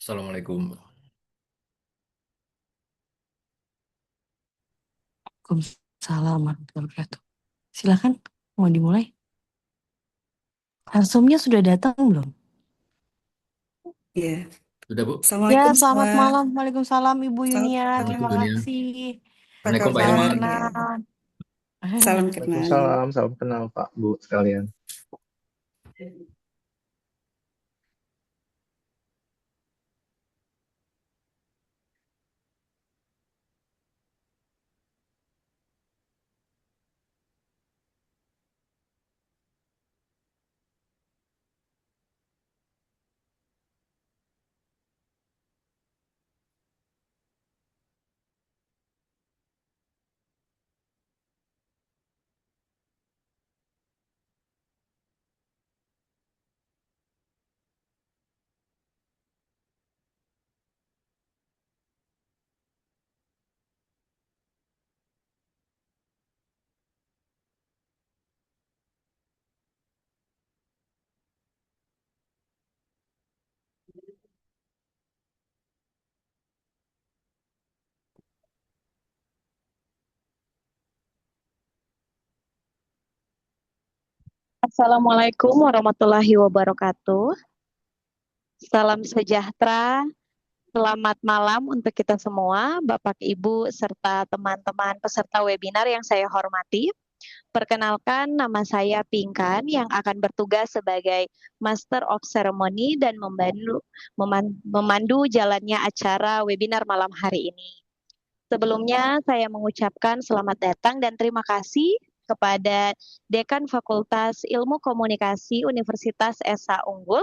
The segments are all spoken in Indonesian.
Assalamualaikum. Waalaikumsalam warahmatullahi wabarakatuh. Silakan, mau dimulai. Narsumnya sudah datang belum? Iya, Sudah, Bu? Ya, Assalamualaikum selamat semua. malam. Waalaikumsalam Ibu Yunia. Assalamualaikum Terima dunia. kasih. Apa Assalamualaikum Pak kabar? Salam Hilman. Ya, kenal. salam kenal. Waalaikumsalam, salam kenal Pak, Bu sekalian. Assalamualaikum warahmatullahi wabarakatuh. Salam sejahtera, selamat malam untuk kita semua, Bapak, Ibu, serta teman-teman peserta webinar yang saya hormati. Perkenalkan, nama saya Pinkan yang akan bertugas sebagai Master of Ceremony dan memandu jalannya acara webinar malam hari ini. Sebelumnya, saya mengucapkan selamat datang dan terima kasih kepada Dekan Fakultas Ilmu Komunikasi Universitas Esa Unggul,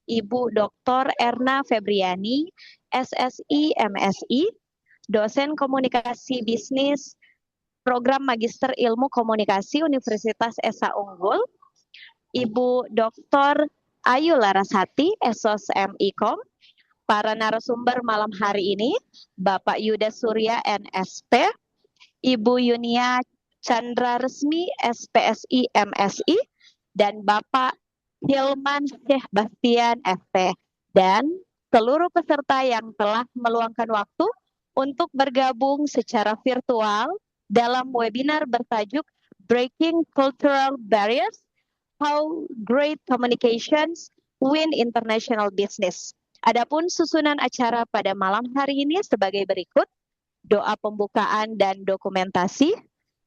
Ibu Dr. Erna Febriani, SSI MSI, dosen komunikasi bisnis Program Magister Ilmu Komunikasi Universitas Esa Unggul, Ibu Dr. Ayu Larasati, Esos MIKOM, para narasumber malam hari ini, Bapak Yuda Surya NSP, Ibu Yunia Chandra Resmi SPSI MSI, dan Bapak Hilman Syekh Bastian FP, dan seluruh peserta yang telah meluangkan waktu untuk bergabung secara virtual dalam webinar bertajuk Breaking Cultural Barriers, How Great Communications Win International Business. Adapun susunan acara pada malam hari ini sebagai berikut: doa pembukaan dan dokumentasi,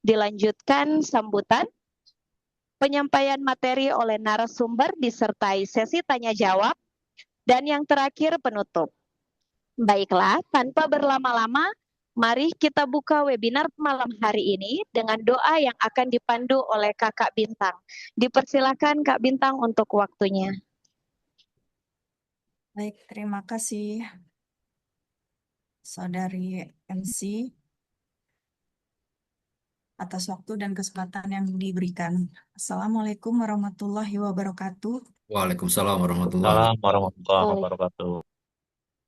dilanjutkan sambutan, penyampaian materi oleh narasumber disertai sesi tanya jawab, dan yang terakhir penutup. Baiklah, tanpa berlama-lama, mari kita buka webinar malam hari ini dengan doa yang akan dipandu oleh Kakak Bintang. Dipersilakan Kak Bintang untuk waktunya. Baik, terima kasih Saudari MC atas waktu dan kesempatan yang diberikan. Assalamualaikum warahmatullahi wabarakatuh. Waalaikumsalam warahmatullahi Assalamualaikum wabarakatuh. warahmatullahi wabarakatuh.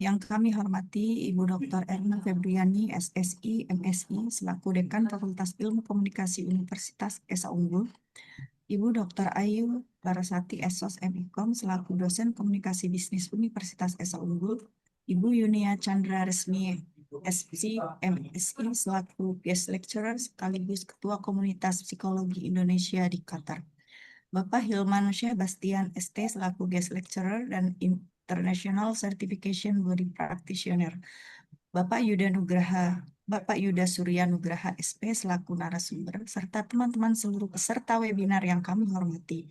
Yang kami hormati Ibu Dr. Erna Febriani, SSI, MSI, selaku Dekan Fakultas Ilmu Komunikasi Universitas Esa Unggul, Ibu Dr. Ayu Larasati, Esos MIKOM, selaku Dosen Komunikasi Bisnis Universitas Esa Unggul, Ibu Yunia Chandra Resmi, SC MSI, selaku Guest Lecturer sekaligus Ketua Komunitas Psikologi Indonesia di Qatar, Bapak Hilman Syekh Bastian ST, selaku Guest Lecturer dan International Certification Body Practitioner, Bapak Yuda Surya Nugraha SP selaku narasumber, serta teman-teman seluruh peserta webinar yang kami hormati.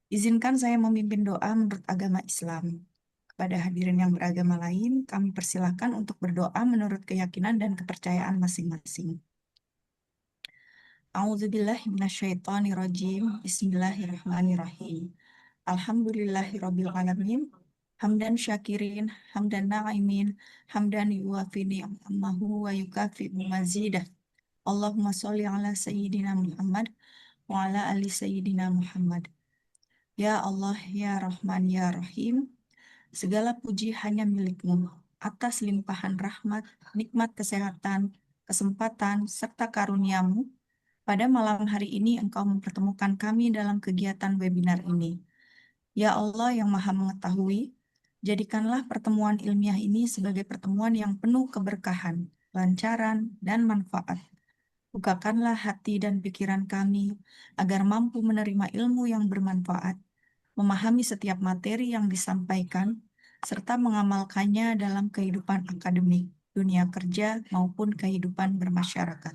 Izinkan saya memimpin doa menurut agama Islam. Kepada hadirin yang beragama lain, kami persilahkan untuk berdoa menurut keyakinan dan kepercayaan masing-masing. A'udzubillahiminasyaitonirrajim. Bismillahirrahmanirrahim. Alhamdulillahirabbil alamin. Hamdan syakirin, hamdan na'imin, hamdan yuwafi ni'amahu wa yukafi'u mazidah. Allahumma sholli ala sayyidina Muhammad wa ala ali sayyidina Muhammad. Ya Allah, ya Rahman, ya Rahim, segala puji hanya milik-Mu. Atas limpahan rahmat, nikmat kesehatan, kesempatan, serta karunia-Mu, pada malam hari ini Engkau mempertemukan kami dalam kegiatan webinar ini. Ya Allah yang Maha Mengetahui, Jadikanlah pertemuan ilmiah ini sebagai pertemuan yang penuh keberkahan, lancaran, dan manfaat. Bukakanlah hati dan pikiran kami agar mampu menerima ilmu yang bermanfaat, memahami setiap materi yang disampaikan, serta mengamalkannya dalam kehidupan akademik, dunia kerja, maupun kehidupan bermasyarakat.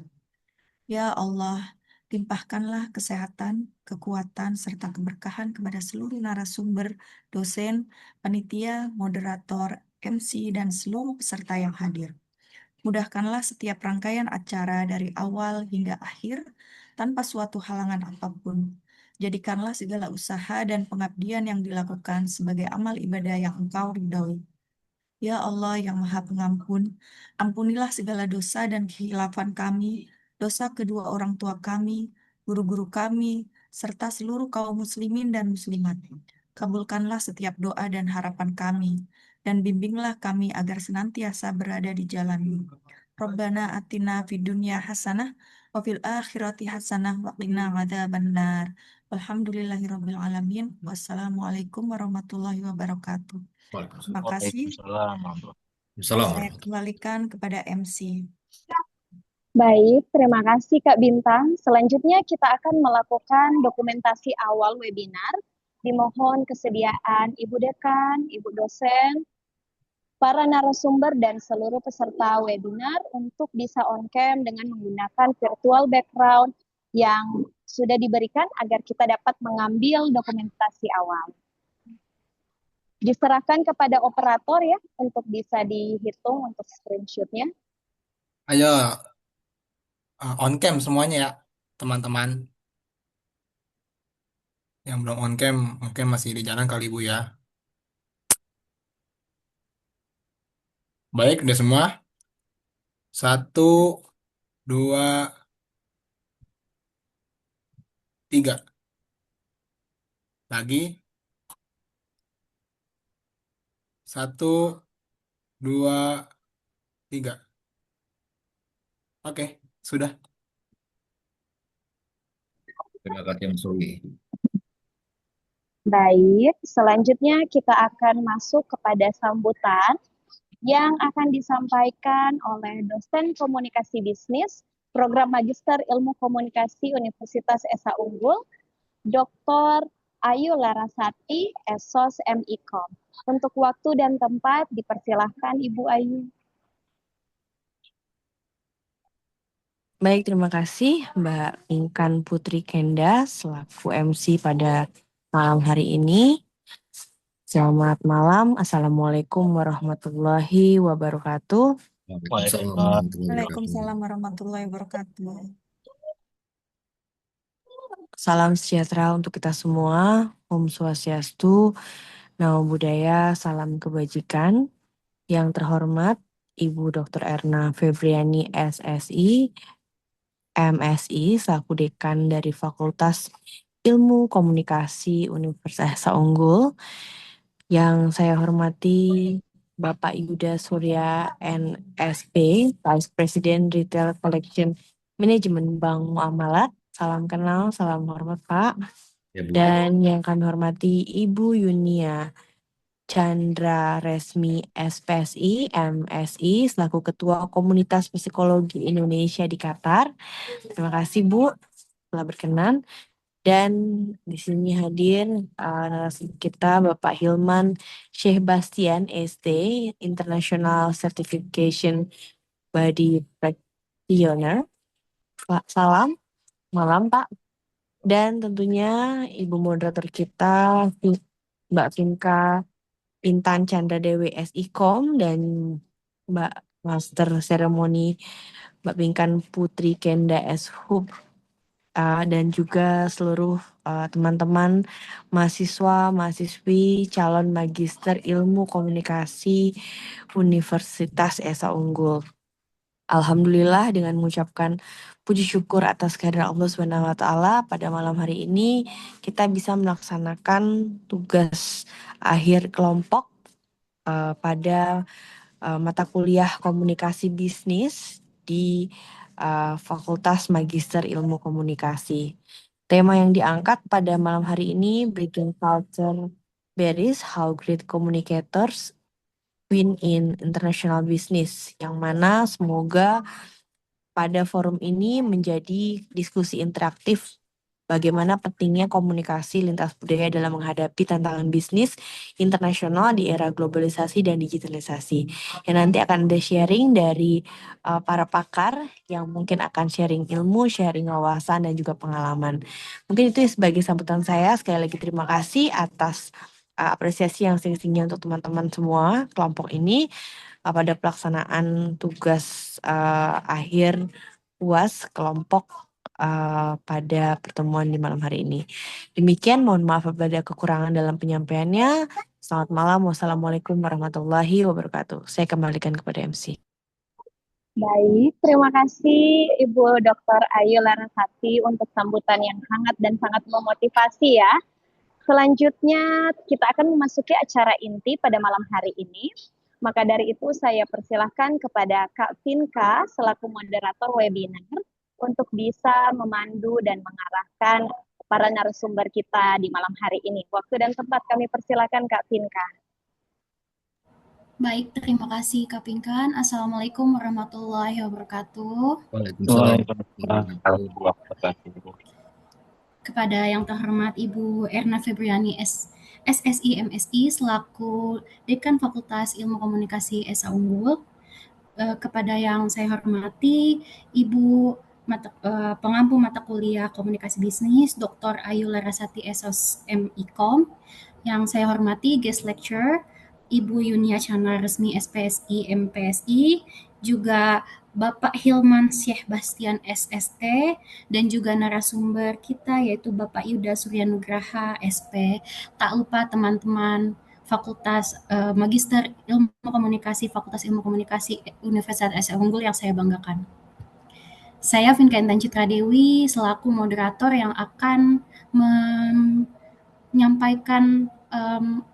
Ya Allah, limpahkanlah kesehatan, kekuatan, serta keberkahan kepada seluruh narasumber, dosen, panitia, moderator, MC, dan seluruh peserta yang hadir. Mudahkanlah setiap rangkaian acara dari awal hingga akhir tanpa suatu halangan apapun. Jadikanlah segala usaha dan pengabdian yang dilakukan sebagai amal ibadah yang Engkau ridhoi. Ya Allah yang Maha Pengampun, ampunilah segala dosa dan kehilafan kami, dosa kedua orang tua kami, guru-guru kami, serta seluruh kaum muslimin dan muslimat. Kabulkanlah setiap doa dan harapan kami, dan bimbinglah kami agar senantiasa berada di jalan-Mu. Rabbana atina fid dunya hasanah wa fil akhirati hasanah wa qina adzabannar. Walhamdulillahirabbil alamin. Wassalamualaikum warahmatullahi wabarakatuh. Terima Waalaikumsalam. kasih. Waalaikumsalam warahmatullahi Saya Warahmatullahi. kembalikan kepada MC. Baik, terima kasih Kak Bintang. Selanjutnya kita akan melakukan dokumentasi awal webinar. Dimohon kesediaan Ibu Dekan, Ibu dosen, para narasumber, dan seluruh peserta webinar untuk bisa on-cam dengan menggunakan virtual background yang sudah diberikan agar kita dapat mengambil dokumentasi awal. Diserahkan kepada operator ya untuk bisa dihitung untuk screenshot-nya. Ayo, on cam semuanya ya, teman-teman. Yang belum on cam mungkin masih di jalan kali Bu ya. Baik, udah semua. 1, 2, 3. Lagi. 1, 2, 3. Oke, sudah. Terima kasih Mas Sogi. Baik, selanjutnya kita akan masuk kepada sambutan yang akan disampaikan oleh dosen komunikasi bisnis, program Magister Ilmu Komunikasi Universitas Esa Unggul, Dr. Ayu Larasati, Esos MIKOM. Untuk waktu dan tempat, dipersilahkan Ibu Ayu. Baik, terima kasih Mbak Inkan Putri Kenda selaku MC pada malam hari ini. Selamat malam, Assalamualaikum warahmatullahi wabarakatuh. Waalaikumsalam warahmatullahi wabarakatuh. Waalaikumsalam warahmatullahi wabarakatuh. Salam sejahtera untuk kita semua. Om Swastiastu, Namo Buddhaya, salam kebajikan. Yang terhormat Ibu Dr. Erna Febriani SSI, MSI, selaku Dekan dari Fakultas Ilmu Komunikasi Universitas Esa Unggul. Yang saya hormati Bapak Yuda Surya NSP, Vice President Retail Collection Management Bank Muamalat. Salam kenal, salam hormat Pak. Ya, Bu. Dan yang kami hormati Ibu Yunia Chandra Resmi SPSI, MSI, selaku Ketua Komunitas Psikologi Indonesia di Qatar. Terima kasih Bu telah berkenan. Dan di sini hadir narasumber kita Bapak Hilman Syekh Bastian ST, International Certification Body Practitioner. Salam malam Pak. Dan tentunya Ibu moderator kita Mbak Finka Intan Chandra Dewi SIKOM dan Mbak Master Seremoni Mbak Pinkan Putri Kenda SHUB dan juga seluruh teman-teman mahasiswa, mahasiswi, calon magister ilmu komunikasi Universitas Esa Unggul. Alhamdulillah dengan mengucapkan puji syukur atas kehadiran Allah Subhanahu wa taala pada malam hari ini kita bisa melaksanakan tugas akhir kelompok pada mata kuliah komunikasi bisnis di Fakultas Magister Ilmu Komunikasi. Tema yang diangkat pada malam hari ini Bridging Culture berries how great communicators win in international business, yang mana semoga pada forum ini menjadi diskusi interaktif bagaimana pentingnya komunikasi lintas budaya dalam menghadapi tantangan bisnis internasional di era globalisasi dan digitalisasi. Yang nanti akan ada sharing dari para pakar yang mungkin akan sharing ilmu, sharing wawasan, dan juga pengalaman. Mungkin itu sebagai sambutan saya. Sekali lagi terima kasih atas apresiasi yang tinggi-tingginya untuk teman-teman semua kelompok ini pada pelaksanaan tugas akhir UAS kelompok pada pertemuan di malam hari ini. Demikian, mohon maaf apabila ada kekurangan dalam penyampaiannya. Selamat malam, wassalamualaikum warahmatullahi wabarakatuh. Saya kembalikan kepada MC. Baik, terima kasih Ibu Dr. Ayu Larasati untuk sambutan yang hangat dan sangat memotivasi ya. Selanjutnya kita akan memasuki acara inti pada malam hari ini. Maka dari itu saya persilahkan kepada Kak Vinka selaku moderator webinar untuk bisa memandu dan mengarahkan para narasumber kita di malam hari ini. Waktu dan tempat kami persilahkan Kak Vinka. Baik, terima kasih Kak Pinkan. Assalamualaikum warahmatullahi wabarakatuh. Waalaikumsalam. Kepada yang terhormat Ibu Erna Febriani SSI MSI selaku Dekan Fakultas Ilmu Komunikasi SA Unggul. Kepada yang saya hormati Ibu pengampu mata kuliah Komunikasi Bisnis Dr. Ayu Larasati SOS MIKOM. Yang saya hormati guest lecturer Ibu Yunia Chandra Resmi SPSI MPSI, juga Bapak Hilman Syekh Bastian SST, dan juga narasumber kita yaitu Bapak Yuda Suryanugraha SP. Tak lupa teman-teman Fakultas Magister Ilmu Komunikasi, Fakultas Ilmu Komunikasi Universitas SA Unggul yang saya banggakan. Saya Vinka Intan Citra Dewi selaku moderator yang akan menyampaikan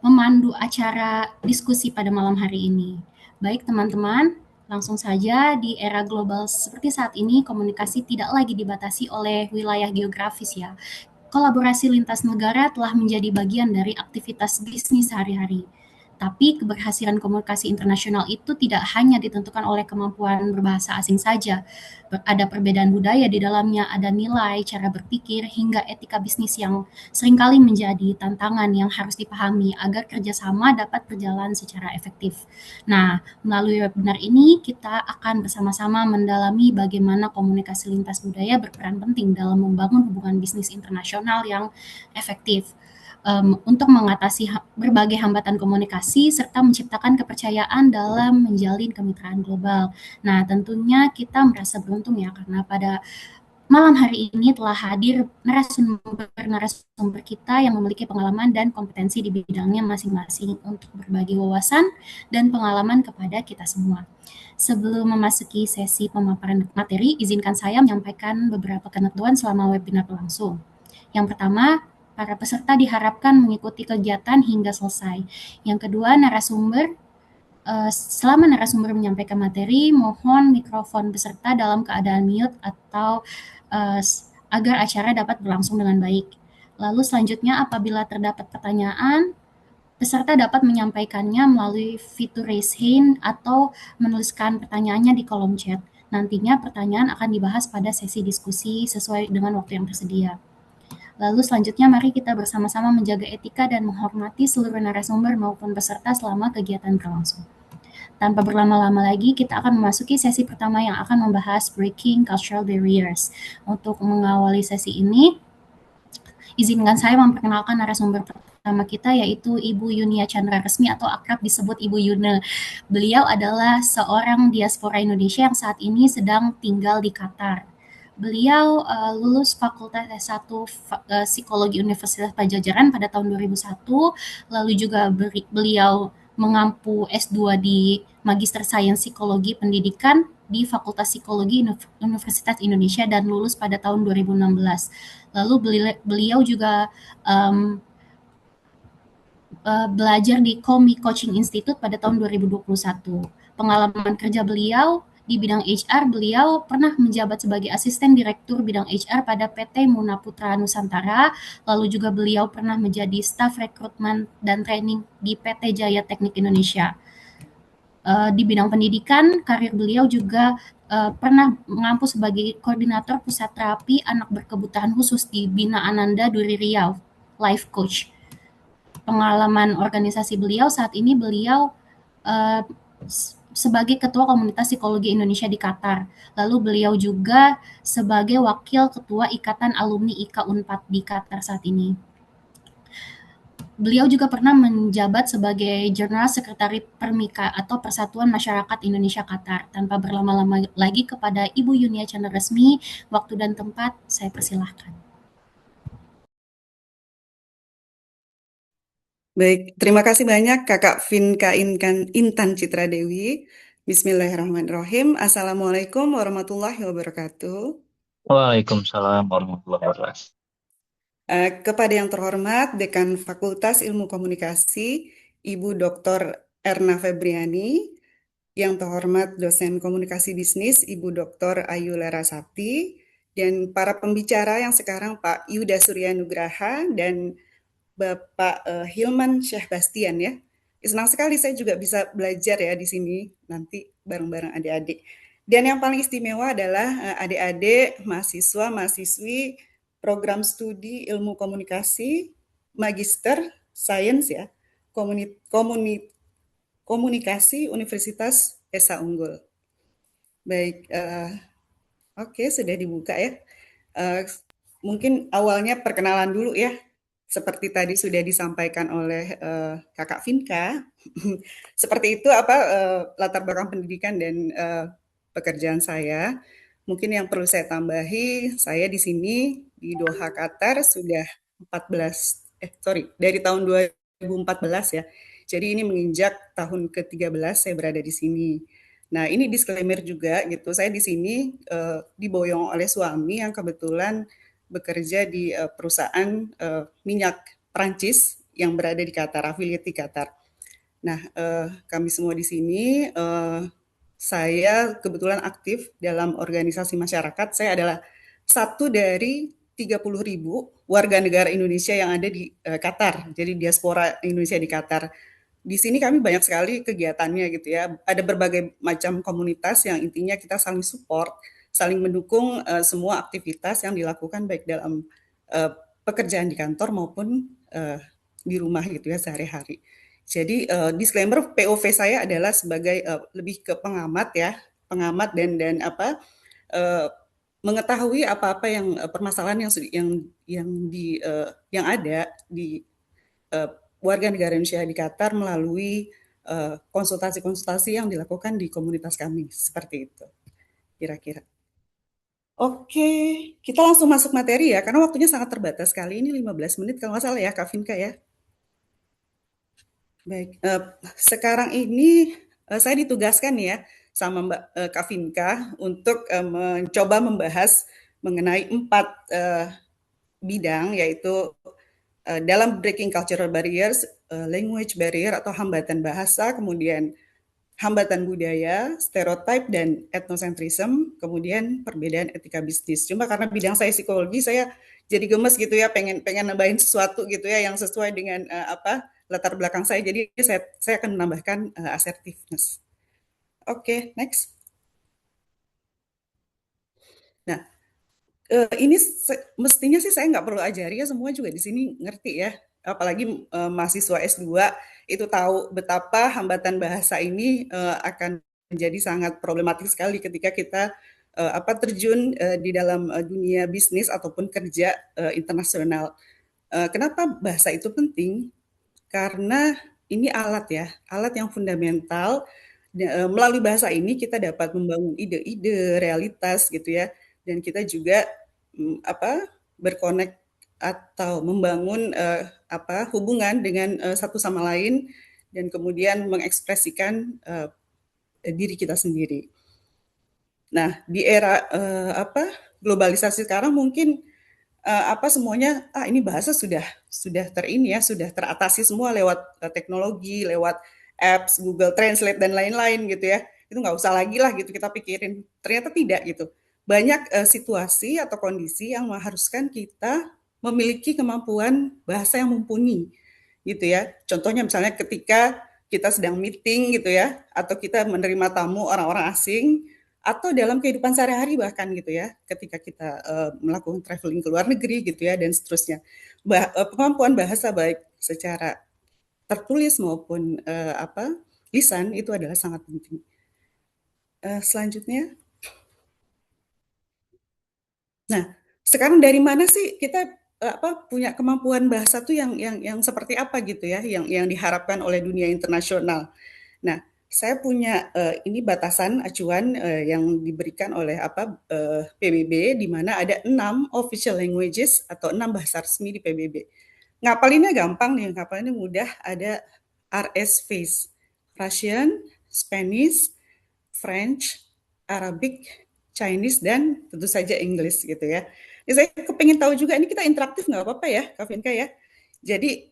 memandu acara diskusi pada malam hari ini. Baik teman-teman, langsung saja. Di era global seperti saat ini, komunikasi tidak lagi dibatasi oleh wilayah geografis ya. Kolaborasi lintas negara telah menjadi bagian dari aktivitas bisnis sehari-hari. Tapi keberhasilan komunikasi internasional itu tidak hanya ditentukan oleh kemampuan berbahasa asing saja. Ada perbedaan budaya di dalamnya, ada nilai, cara berpikir, hingga etika bisnis yang seringkali menjadi tantangan yang harus dipahami agar kerjasama dapat berjalan secara efektif. Nah, melalui webinar ini kita akan bersama-sama mendalami bagaimana komunikasi lintas budaya berperan penting dalam membangun hubungan bisnis internasional yang efektif. Untuk mengatasi berbagai hambatan komunikasi serta menciptakan kepercayaan dalam menjalin kemitraan global. Nah, tentunya kita merasa beruntung ya karena pada malam hari ini telah hadir narasumber kita yang memiliki pengalaman dan kompetensi di bidangnya masing-masing untuk berbagi wawasan dan pengalaman kepada kita semua. Sebelum memasuki sesi pemaparan materi, izinkan saya menyampaikan beberapa ketentuan selama webinar berlangsung. Yang pertama, para peserta diharapkan mengikuti kegiatan hingga selesai. Yang kedua, selama narasumber menyampaikan materi, mohon mikrofon peserta dalam keadaan mute atau agar acara dapat berlangsung dengan baik. Lalu selanjutnya, apabila terdapat pertanyaan, peserta dapat menyampaikannya melalui fitur raise hand atau menuliskan pertanyaannya di kolom chat. Nantinya pertanyaan akan dibahas pada sesi diskusi sesuai dengan waktu yang tersedia. Lalu selanjutnya mari kita bersama-sama menjaga etika dan menghormati seluruh narasumber maupun peserta selama kegiatan berlangsung. Tanpa berlama-lama lagi, kita akan memasuki sesi pertama yang akan membahas Breaking Cultural Barriers. Untuk mengawali sesi ini, izinkan saya memperkenalkan narasumber pertama kita yaitu Ibu Yunia Chandra Resmi atau akrab disebut Ibu Yuna. Beliau adalah seorang diaspora Indonesia yang saat ini sedang tinggal di Qatar. Beliau lulus Fakultas S1 Psikologi Universitas Pajajaran pada tahun 2001, lalu juga beliau mengampu S2 di Magister Sains Psikologi Pendidikan di Fakultas Psikologi Universitas Indonesia dan lulus pada tahun 2016. Lalu beliau juga belajar di Komi Coaching Institute pada tahun 2021. Pengalaman kerja beliau Di bidang HR, beliau pernah menjabat sebagai asisten direktur bidang HR pada PT Muna Putra Nusantara, lalu juga beliau pernah menjadi staf rekrutmen dan training di PT Jaya Teknik Indonesia. Di bidang pendidikan, karir beliau juga pernah mengampu sebagai koordinator pusat terapi anak berkebutuhan khusus di Bina Ananda Duri Riau, life coach. Pengalaman organisasi beliau saat ini beliau sebagai Ketua Komunitas Psikologi Indonesia di Qatar. Lalu beliau juga sebagai Wakil Ketua Ikatan Alumni IKA Unpad di Qatar saat ini. Beliau juga pernah menjabat sebagai General Secretary Permika atau Persatuan Masyarakat Indonesia Qatar. Tanpa berlama-lama lagi kepada Ibu Yunia Chandra Resmi, waktu dan tempat saya persilahkan. Baik, terima kasih banyak Kakak Vinka Intan Citra Dewi. Bismillahirrahmanirrahim. Assalamualaikum warahmatullahi wabarakatuh. Waalaikumsalam warahmatullahi wabarakatuh. Kepada yang terhormat Dekan Fakultas Ilmu Komunikasi, Ibu Dr. Erna Febriani, yang terhormat Dosen Komunikasi Bisnis, Ibu Dr. Ayu Larasati, dan para pembicara yang sekarang Pak Yuda Surya Nugraha dan Bapak Hilman Syekh Bastian ya. Senang sekali saya juga bisa belajar ya di sini nanti bareng-bareng adik-adik. Dan yang paling istimewa adalah adik-adik, mahasiswa, mahasiswi program studi ilmu komunikasi, magister, sains ya, komunikasi Universitas Esa Unggul. Baik, oke, sudah dibuka ya. Mungkin awalnya perkenalan dulu ya. Seperti tadi sudah disampaikan oleh Kakak Vinka. Seperti itu latar belakang pendidikan dan pekerjaan saya. Mungkin yang perlu saya tambahi, saya di sini di Doha, Qatar sudah dari tahun 2014 ya. Jadi ini menginjak tahun ke-13 saya berada di sini. Nah, ini disclaimer juga gitu. Saya di sini diboyong oleh suami yang kebetulan bekerja di perusahaan minyak Prancis yang berada di Qatar, affiliate di Qatar. Nah, kami semua di sini, saya kebetulan aktif dalam organisasi masyarakat. Saya adalah satu dari 30.000 warga negara Indonesia yang ada di Qatar, jadi diaspora Indonesia di Qatar. Di sini kami banyak sekali kegiatannya gitu ya. Ada berbagai macam komunitas yang intinya kita saling support, saling mendukung semua aktivitas yang dilakukan baik dalam pekerjaan di kantor maupun di rumah gitu ya sehari-hari. Jadi disclaimer POV saya adalah sebagai lebih ke pengamat ya, pengamat dan mengetahui apa-apa yang permasalahan yang ada di warga negara Indonesia di Qatar melalui konsultasi-konsultasi yang dilakukan di komunitas kami seperti itu kira-kira. Oke, kita langsung masuk materi ya karena waktunya sangat terbatas sekali ini 15 menit kalau nggak salah ya Kak Vinka ya. Baik, sekarang ini saya ditugaskan ya sama Mbak Kak Vinka untuk mencoba membahas mengenai 4 bidang yaitu dalam breaking cultural barriers, language barrier atau hambatan bahasa, kemudian hambatan budaya, stereotype dan etnosentrism, kemudian perbedaan etika bisnis. Cuma karena bidang saya psikologi, saya jadi gemes gitu ya, pengen nambahin sesuatu gitu ya yang sesuai dengan latar belakang saya. Jadi saya akan menambahkan assertiveness. Oke, next. Nah, ini mestinya sih saya nggak perlu ajari ya, semua juga di sini ngerti ya. Apalagi mahasiswa S2 itu tahu betapa hambatan bahasa ini akan menjadi sangat problematis sekali ketika kita terjun di dalam dunia bisnis ataupun kerja internasional. Kenapa bahasa itu penting? Karena ini alat ya, alat yang fundamental. Melalui bahasa ini kita dapat membangun ide-ide, realitas gitu ya, dan kita juga berkonek atau membangun hubungan dengan satu sama lain dan kemudian mengekspresikan diri kita sendiri. Nah, di era globalisasi sekarang mungkin semuanya ini bahasa sudah sudah teratasi semua lewat teknologi, lewat apps, Google Translate dan lain-lain gitu ya. itu nggak usah lagi lah gitu kita pikirin. Ternyata tidak gitu. Banyak situasi atau kondisi yang mengharuskan kita memiliki kemampuan bahasa yang mumpuni gitu ya. Contohnya misalnya ketika kita sedang meeting gitu ya, atau kita menerima tamu orang-orang asing, atau dalam kehidupan sehari-hari bahkan gitu ya, ketika kita melakukan traveling ke luar negeri gitu ya, dan seterusnya. Kemampuan bahasa baik secara tertulis maupun lisan itu adalah sangat penting. Selanjutnya, nah sekarang dari mana sih kita punya kemampuan bahasa tuh yang seperti apa gitu ya, yang diharapkan oleh dunia internasional. Nah, saya punya ini batasan acuan yang diberikan oleh PBB, di mana ada 6 official languages atau 6 bahasa resmi di PBB. Ngapalinnya gampang nih, ngapalinnya mudah. Ada RSVs, Russian, Spanish, French, Arabic, Chinese, dan tentu saja English gitu ya. Jadi saya kepingin tahu juga, ini kita interaktif nggak apa-apa ya, Kak Vinka ya. Jadi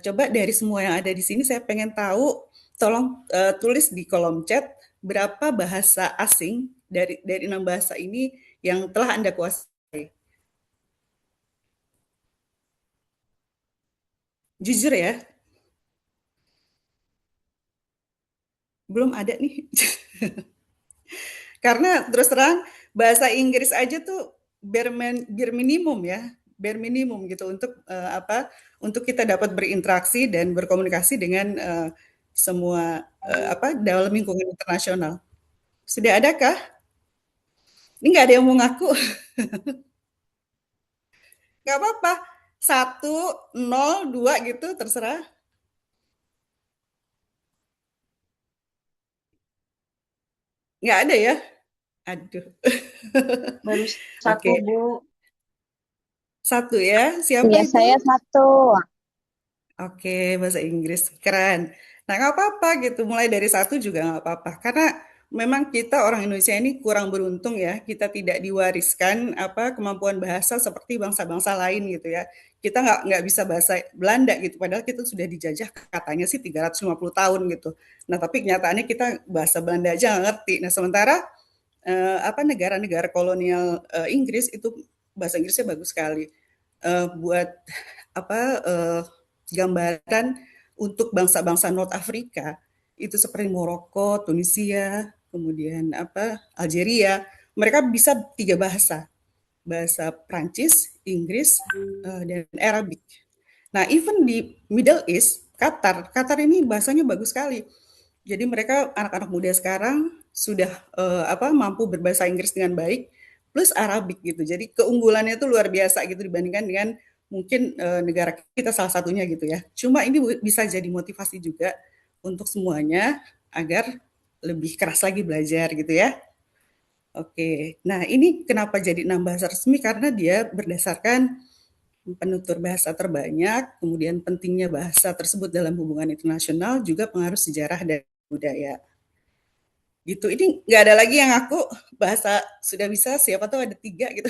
coba dari semua yang ada di sini, saya pengen tahu, tolong tulis di kolom chat berapa bahasa asing dari 6 bahasa ini yang telah Anda kuasai. Jujur ya, belum ada nih. Karena terus terang bahasa Inggris aja tuh bare minimum ya, bare minimum gitu untuk kita dapat berinteraksi dan berkomunikasi dengan semua dalam lingkungan internasional. Sudah adakah? Ini nggak ada yang mau ngaku. Nggak apa-apa. 1, 0, 2 gitu terserah. Nggak ada ya? Aduh. Baru satu, Oke. Bu. 1 ya. Siapa Iya, itu? saya 1. Oke, bahasa Inggris. Keren. Nah, nggak apa-apa gitu. Mulai dari 1 juga nggak apa-apa. Karena memang kita orang Indonesia ini kurang beruntung ya. Kita tidak diwariskan kemampuan bahasa seperti bangsa-bangsa lain gitu ya. Kita nggak bisa bahasa Belanda gitu. Padahal kita sudah dijajah katanya sih 350 tahun gitu. Nah, tapi kenyataannya kita bahasa Belanda aja nggak ngerti. Nah, sementara negara-negara kolonial Inggris itu bahasa Inggrisnya bagus sekali. Buat gambaran untuk bangsa-bangsa North Afrika itu seperti Maroko, Tunisia, kemudian Algeria, mereka bisa 3 bahasa Prancis, Inggris, dan Arabic. Nah, even di Middle East, Qatar ini bahasanya bagus sekali. Jadi mereka anak-anak muda sekarang sudah mampu berbahasa Inggris dengan baik plus Arabic gitu. Jadi keunggulannya itu luar biasa gitu dibandingkan dengan mungkin negara kita salah satunya gitu ya. Cuma ini bisa jadi motivasi juga untuk semuanya agar lebih keras lagi belajar gitu ya. Oke, nah ini kenapa jadi 6 bahasa resmi? Karena dia berdasarkan penutur bahasa terbanyak, kemudian pentingnya bahasa tersebut dalam hubungan internasional, juga pengaruh sejarah dan budaya. Gitu, ini nggak ada lagi yang aku bahasa sudah bisa, siapa tahu ada 3 gitu.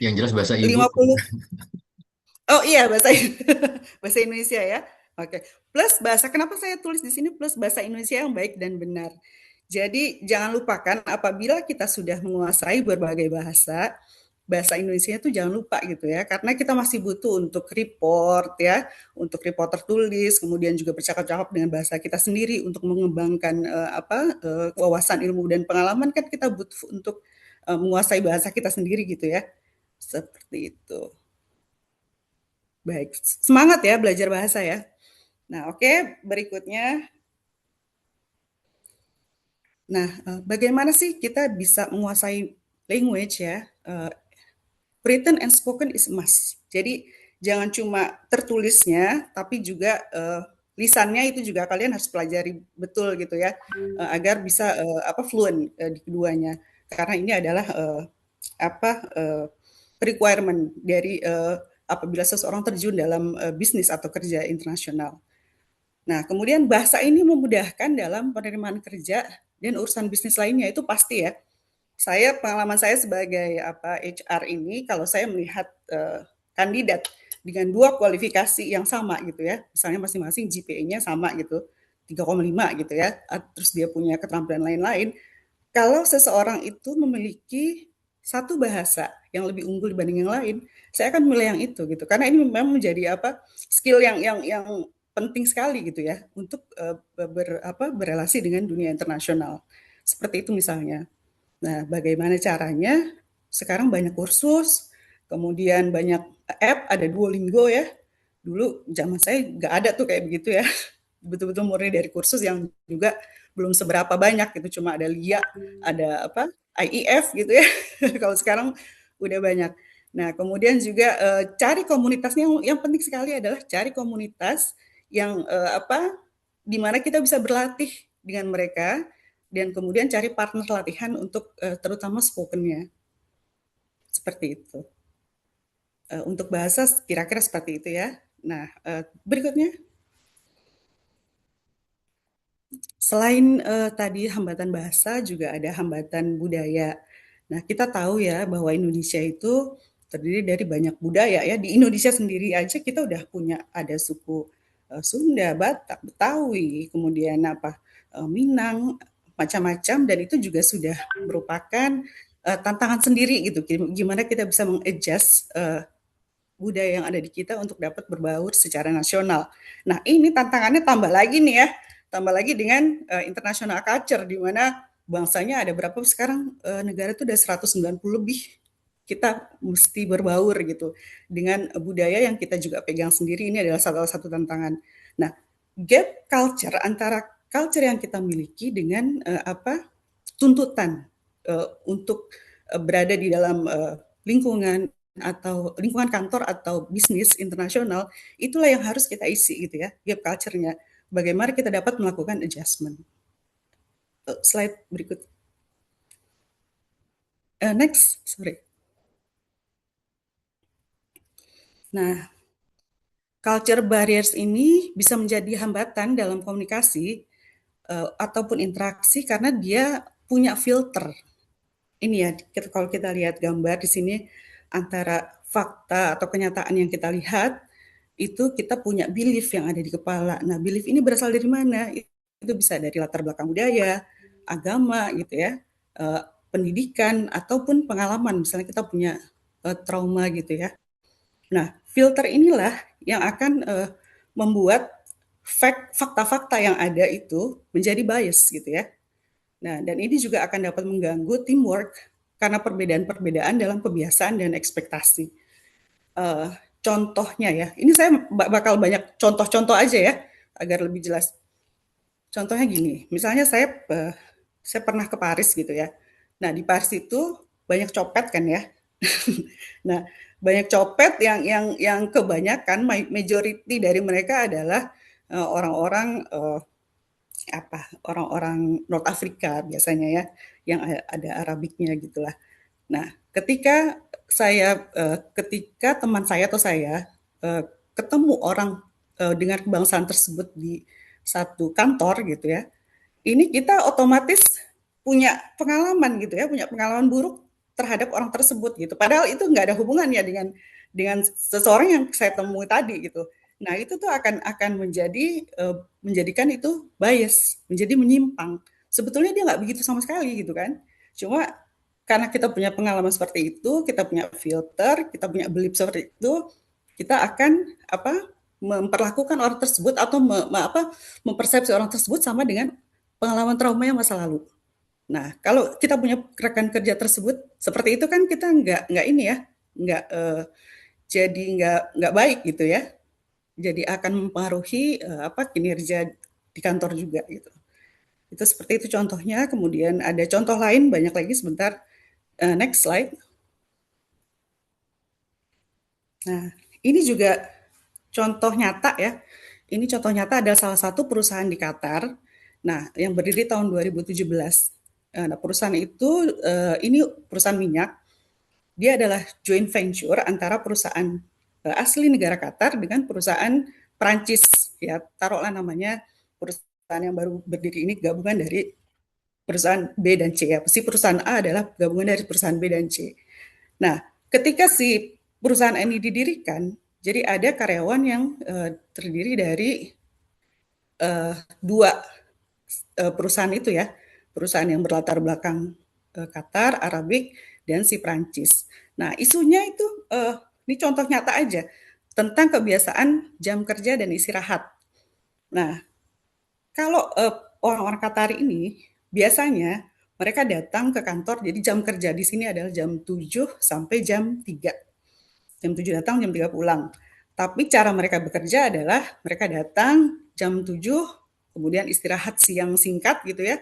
Yang jelas bahasa ibu. 50. Oh iya, bahasa Indonesia ya. Oke. Plus bahasa, kenapa saya tulis di sini plus bahasa Indonesia yang baik dan benar. Jadi jangan lupakan apabila kita sudah menguasai berbagai bahasa Indonesia itu jangan lupa gitu ya, karena kita masih butuh untuk report ya, untuk report tertulis, kemudian juga bercakap-cakap dengan bahasa kita sendiri untuk mengembangkan wawasan ilmu dan pengalaman, kan kita butuh untuk menguasai bahasa kita sendiri gitu ya. Seperti itu. Baik, semangat ya belajar bahasa ya. Nah, oke, berikutnya. Nah, bagaimana sih kita bisa menguasai language ya? Written and spoken is must. Jadi jangan cuma tertulisnya, tapi juga lisannya itu juga kalian harus pelajari betul gitu ya, agar bisa fluent di keduanya. Karena ini adalah requirement dari apabila seseorang terjun dalam bisnis atau kerja internasional. Nah, kemudian bahasa ini memudahkan dalam penerimaan kerja dan urusan bisnis lainnya, itu pasti ya. Pengalaman saya sebagai HR ini, kalau saya melihat kandidat dengan 2 kualifikasi yang sama gitu ya, misalnya masing-masing GPA-nya sama gitu, 3,5 gitu ya, terus dia punya keterampilan lain-lain, kalau seseorang itu memiliki satu bahasa yang lebih unggul dibanding yang lain, saya akan memilih yang itu gitu. Karena ini memang menjadi skill yang penting sekali gitu ya untuk berelasi dengan dunia internasional. Seperti itu misalnya. Nah, bagaimana caranya? Sekarang banyak kursus, kemudian banyak app, ada Duolingo ya. Dulu zaman saya nggak ada tuh kayak begitu ya. Betul-betul murni dari kursus yang juga belum seberapa banyak gitu, cuma ada LIA, ada IEF gitu ya. Kalau sekarang udah banyak. Nah, kemudian juga cari komunitasnya, yang penting sekali adalah cari komunitas yang di mana kita bisa berlatih dengan mereka, dan kemudian cari partner latihan untuk terutama spoken-nya. Seperti itu. Untuk bahasa kira-kira seperti itu ya. Nah, berikutnya. Selain tadi hambatan bahasa, juga ada hambatan budaya. Nah, kita tahu ya bahwa Indonesia itu terdiri dari banyak budaya ya. Di Indonesia sendiri aja kita udah punya ada suku Sunda, Batak, Betawi, kemudian Minang, macam-macam, dan itu juga sudah merupakan tantangan sendiri gitu. Gimana kita bisa mengadjust budaya yang ada di kita untuk dapat berbaur secara nasional. Nah, ini tantangannya tambah lagi nih ya. Tambah lagi dengan international culture, di mana bangsanya ada berapa sekarang, negara itu udah 190 lebih. Kita mesti berbaur gitu dengan budaya yang kita juga pegang sendiri. Ini adalah salah satu tantangan. Nah, gap culture antara culture yang kita miliki dengan tuntutan untuk berada di dalam lingkungan atau lingkungan kantor atau bisnis internasional, itulah yang harus kita isi gitu ya, gap culture-nya. Bagaimana kita dapat melakukan adjustment. Slide berikut. Next, sorry. Nah, culture barriers ini bisa menjadi hambatan dalam komunikasi ataupun interaksi karena dia punya filter. Ini ya, kalau kita lihat gambar di sini, antara fakta atau kenyataan yang kita lihat, itu kita punya belief yang ada di kepala. Nah, belief ini berasal dari mana? Itu bisa dari latar belakang budaya, agama gitu ya, pendidikan, ataupun pengalaman. Misalnya kita punya trauma gitu ya. Nah, filter inilah yang akan membuat fakta-fakta yang ada itu menjadi bias gitu ya. Nah, dan ini juga akan dapat mengganggu teamwork karena perbedaan-perbedaan dalam kebiasaan dan ekspektasi. Contohnya ya, ini saya bakal banyak contoh-contoh aja ya, agar lebih jelas. Contohnya gini, misalnya saya pernah ke Paris gitu ya. Nah, di Paris itu banyak copet kan ya. Nah, banyak copet yang kebanyakan majority dari mereka adalah orang-orang orang-orang North Afrika biasanya ya, yang ada Arabiknya gitulah. Nah, ketika teman saya atau saya ketemu orang dengan kebangsaan tersebut di satu kantor gitu ya, ini kita otomatis punya pengalaman gitu ya, punya pengalaman buruk terhadap orang tersebut gitu. Padahal itu nggak ada hubungannya dengan seseorang yang saya temui tadi gitu. Nah, itu tuh akan menjadikan itu bias, menjadi menyimpang. Sebetulnya dia nggak begitu sama sekali gitu kan. Cuma karena kita punya pengalaman seperti itu, kita punya filter, kita punya belief seperti itu, kita akan memperlakukan orang tersebut atau mempersepsi orang tersebut sama dengan pengalaman trauma yang masa lalu. Nah, kalau kita punya rekan kerja tersebut seperti itu kan kita nggak ini ya, jadi nggak baik gitu ya. Jadi akan mempengaruhi kinerja di kantor juga gitu. Itu seperti itu contohnya. Kemudian ada contoh lain banyak lagi sebentar. Next slide. Nah, ini juga contoh nyata ya. Ini contoh nyata adalah salah satu perusahaan di Qatar. Nah, yang berdiri tahun 2017. Nah, perusahaan itu ini perusahaan minyak. Dia adalah joint venture antara perusahaan asli negara Qatar dengan perusahaan Prancis ya, taruhlah namanya perusahaan yang baru berdiri ini gabungan dari perusahaan B dan C ya. Si perusahaan A adalah gabungan dari perusahaan B dan C. Nah, ketika si perusahaan ini didirikan, jadi ada karyawan yang terdiri dari dua perusahaan itu ya, perusahaan yang berlatar belakang Qatar, Arabik, dan si Prancis. Nah, isunya itu ini contoh nyata aja tentang kebiasaan jam kerja dan istirahat. Nah, kalau orang-orang Qatar ini biasanya mereka datang ke kantor, jadi jam kerja di sini adalah jam 7 sampai jam 3. Jam 7 datang, jam 3 pulang. Tapi cara mereka bekerja adalah mereka datang jam 7, kemudian istirahat siang singkat gitu ya,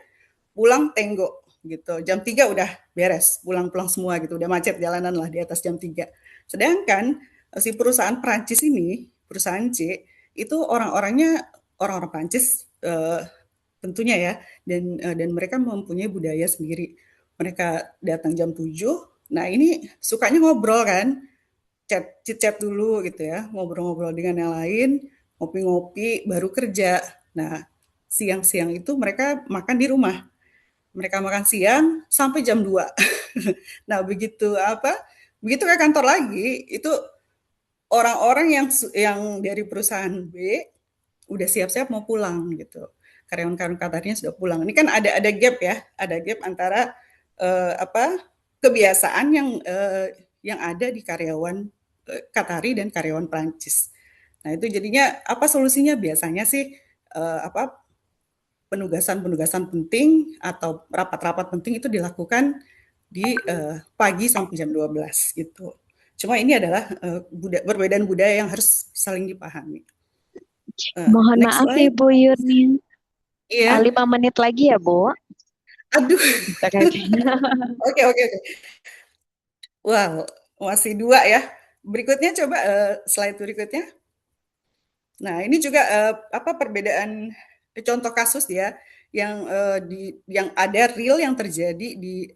pulang tenggo gitu. Jam 3 udah beres, pulang-pulang semua gitu, udah macet jalanan lah di atas jam 3. Sedangkan si perusahaan Prancis ini, perusahaan C, itu orang-orangnya orang-orang Prancis tentunya ya, dan mereka mempunyai budaya sendiri. Mereka datang jam 7, nah ini sukanya ngobrol kan, chat dulu gitu ya, ngobrol-ngobrol dengan yang lain, ngopi-ngopi, baru kerja. Nah, siang-siang itu mereka makan di rumah. Mereka makan siang sampai jam 2. Nah, begitu ke kantor lagi, itu orang-orang yang dari perusahaan B udah siap-siap mau pulang gitu. Karyawan-karyawan Qatarnya sudah pulang. Ini kan ada gap ya, ada gap antara kebiasaan yang ada di karyawan Qatari dan karyawan Prancis. Nah, itu jadinya apa solusinya? Biasanya sih penugasan-penugasan penting atau rapat-rapat penting itu dilakukan di pagi sampai jam 12 gitu. Cuma ini adalah perbedaan budaya yang harus saling dipahami. Mohon Next maaf slide. Ibu Yurnin. Iya. 5 menit lagi ya, Bu. Aduh. Kita kayaknya. Oke. Wow, masih 2 ya. Berikutnya coba slide berikutnya. Nah, ini juga perbedaan contoh kasus ya yang ada real yang terjadi di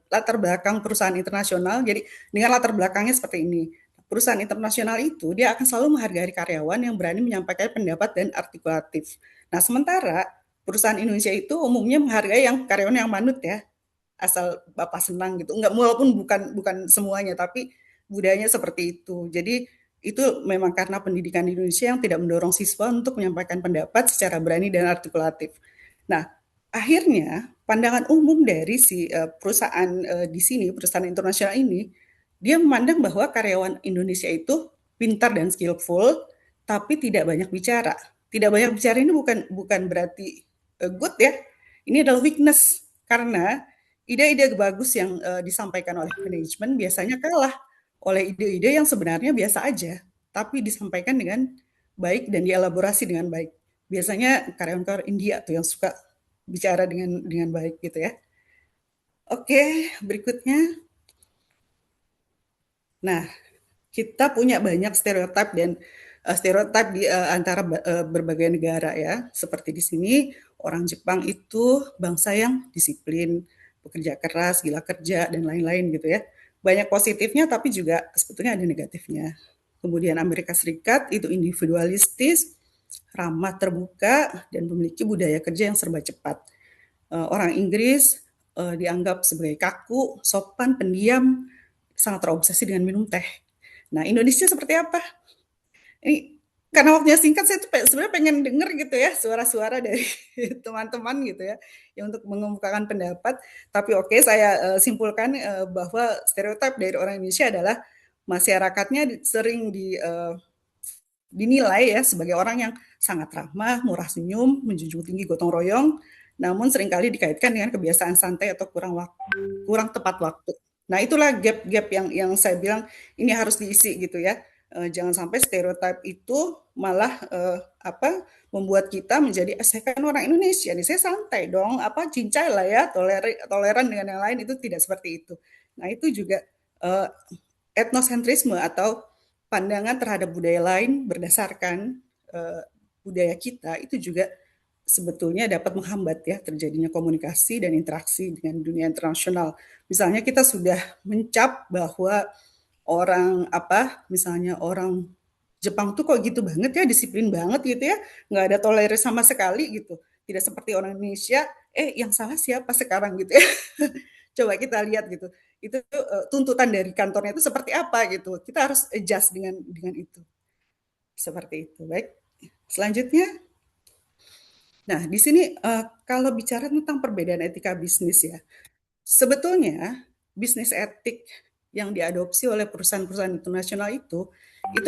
latar belakang perusahaan internasional. Jadi dengan latar belakangnya seperti ini. Perusahaan internasional itu dia akan selalu menghargai karyawan yang berani menyampaikan pendapat dan artikulatif. Nah, sementara perusahaan Indonesia itu umumnya menghargai yang karyawan yang manut ya, asal Bapak senang gitu. Enggak, walaupun bukan semuanya, tapi budayanya seperti itu. Jadi itu memang karena pendidikan di Indonesia yang tidak mendorong siswa untuk menyampaikan pendapat secara berani dan artikulatif. Nah, akhirnya pandangan umum dari si perusahaan di sini, perusahaan internasional ini, dia memandang bahwa karyawan Indonesia itu pintar dan skillful, tapi tidak banyak bicara. Tidak banyak bicara ini bukan berarti good ya. Ini adalah weakness karena ide-ide bagus yang disampaikan oleh manajemen biasanya kalah oleh ide-ide yang sebenarnya biasa aja, tapi disampaikan dengan baik dan dielaborasi dengan baik. Biasanya karyawan-karyawan India tuh yang suka bicara dengan baik gitu ya. Oke, berikutnya. Nah, kita punya banyak stereotip dan stereotip di antara berbagai negara ya. Seperti di sini, orang Jepang itu bangsa yang disiplin, bekerja keras, gila kerja, dan lain-lain gitu ya. Banyak positifnya, tapi juga sebetulnya ada negatifnya. Kemudian Amerika Serikat itu individualistis, ramah terbuka, dan memiliki budaya kerja yang serba cepat. Orang Inggris dianggap sebagai kaku, sopan, pendiam, sangat terobsesi dengan minum teh. Nah, Indonesia seperti apa? Ini karena waktunya singkat, saya tuh sebenarnya pengen denger gitu ya suara-suara dari teman-teman gitu ya, yang untuk mengemukakan pendapat. Tapi oke, saya simpulkan bahwa stereotip dari orang Indonesia adalah masyarakatnya sering dinilai ya sebagai orang yang sangat ramah, murah senyum, menjunjung tinggi gotong royong, namun seringkali dikaitkan dengan kebiasaan santai atau kurang tepat waktu. Nah, itulah gap-gap yang saya bilang ini harus diisi gitu ya. Jangan sampai stereotip itu malah membuat kita menjadi saya kan orang Indonesia nih, saya santai dong, cincai lah ya, toleran dengan yang lain, itu tidak seperti itu. Nah, itu juga etnosentrisme atau pandangan terhadap budaya lain berdasarkan budaya kita itu juga sebetulnya dapat menghambat ya terjadinya komunikasi dan interaksi dengan dunia internasional. Misalnya kita sudah mencap bahwa misalnya orang Jepang tuh kok gitu banget ya, disiplin banget gitu ya, nggak ada toleransi sama sekali gitu. Tidak seperti orang Indonesia, yang salah siapa sekarang gitu ya. Coba kita lihat gitu. Itu tuntutan dari kantornya itu seperti apa gitu. Kita harus adjust dengan itu. Seperti itu. Baik. Selanjutnya. Nah, di sini kalau bicara tentang perbedaan etika bisnis ya, sebetulnya bisnis etik yang diadopsi oleh perusahaan-perusahaan internasional itu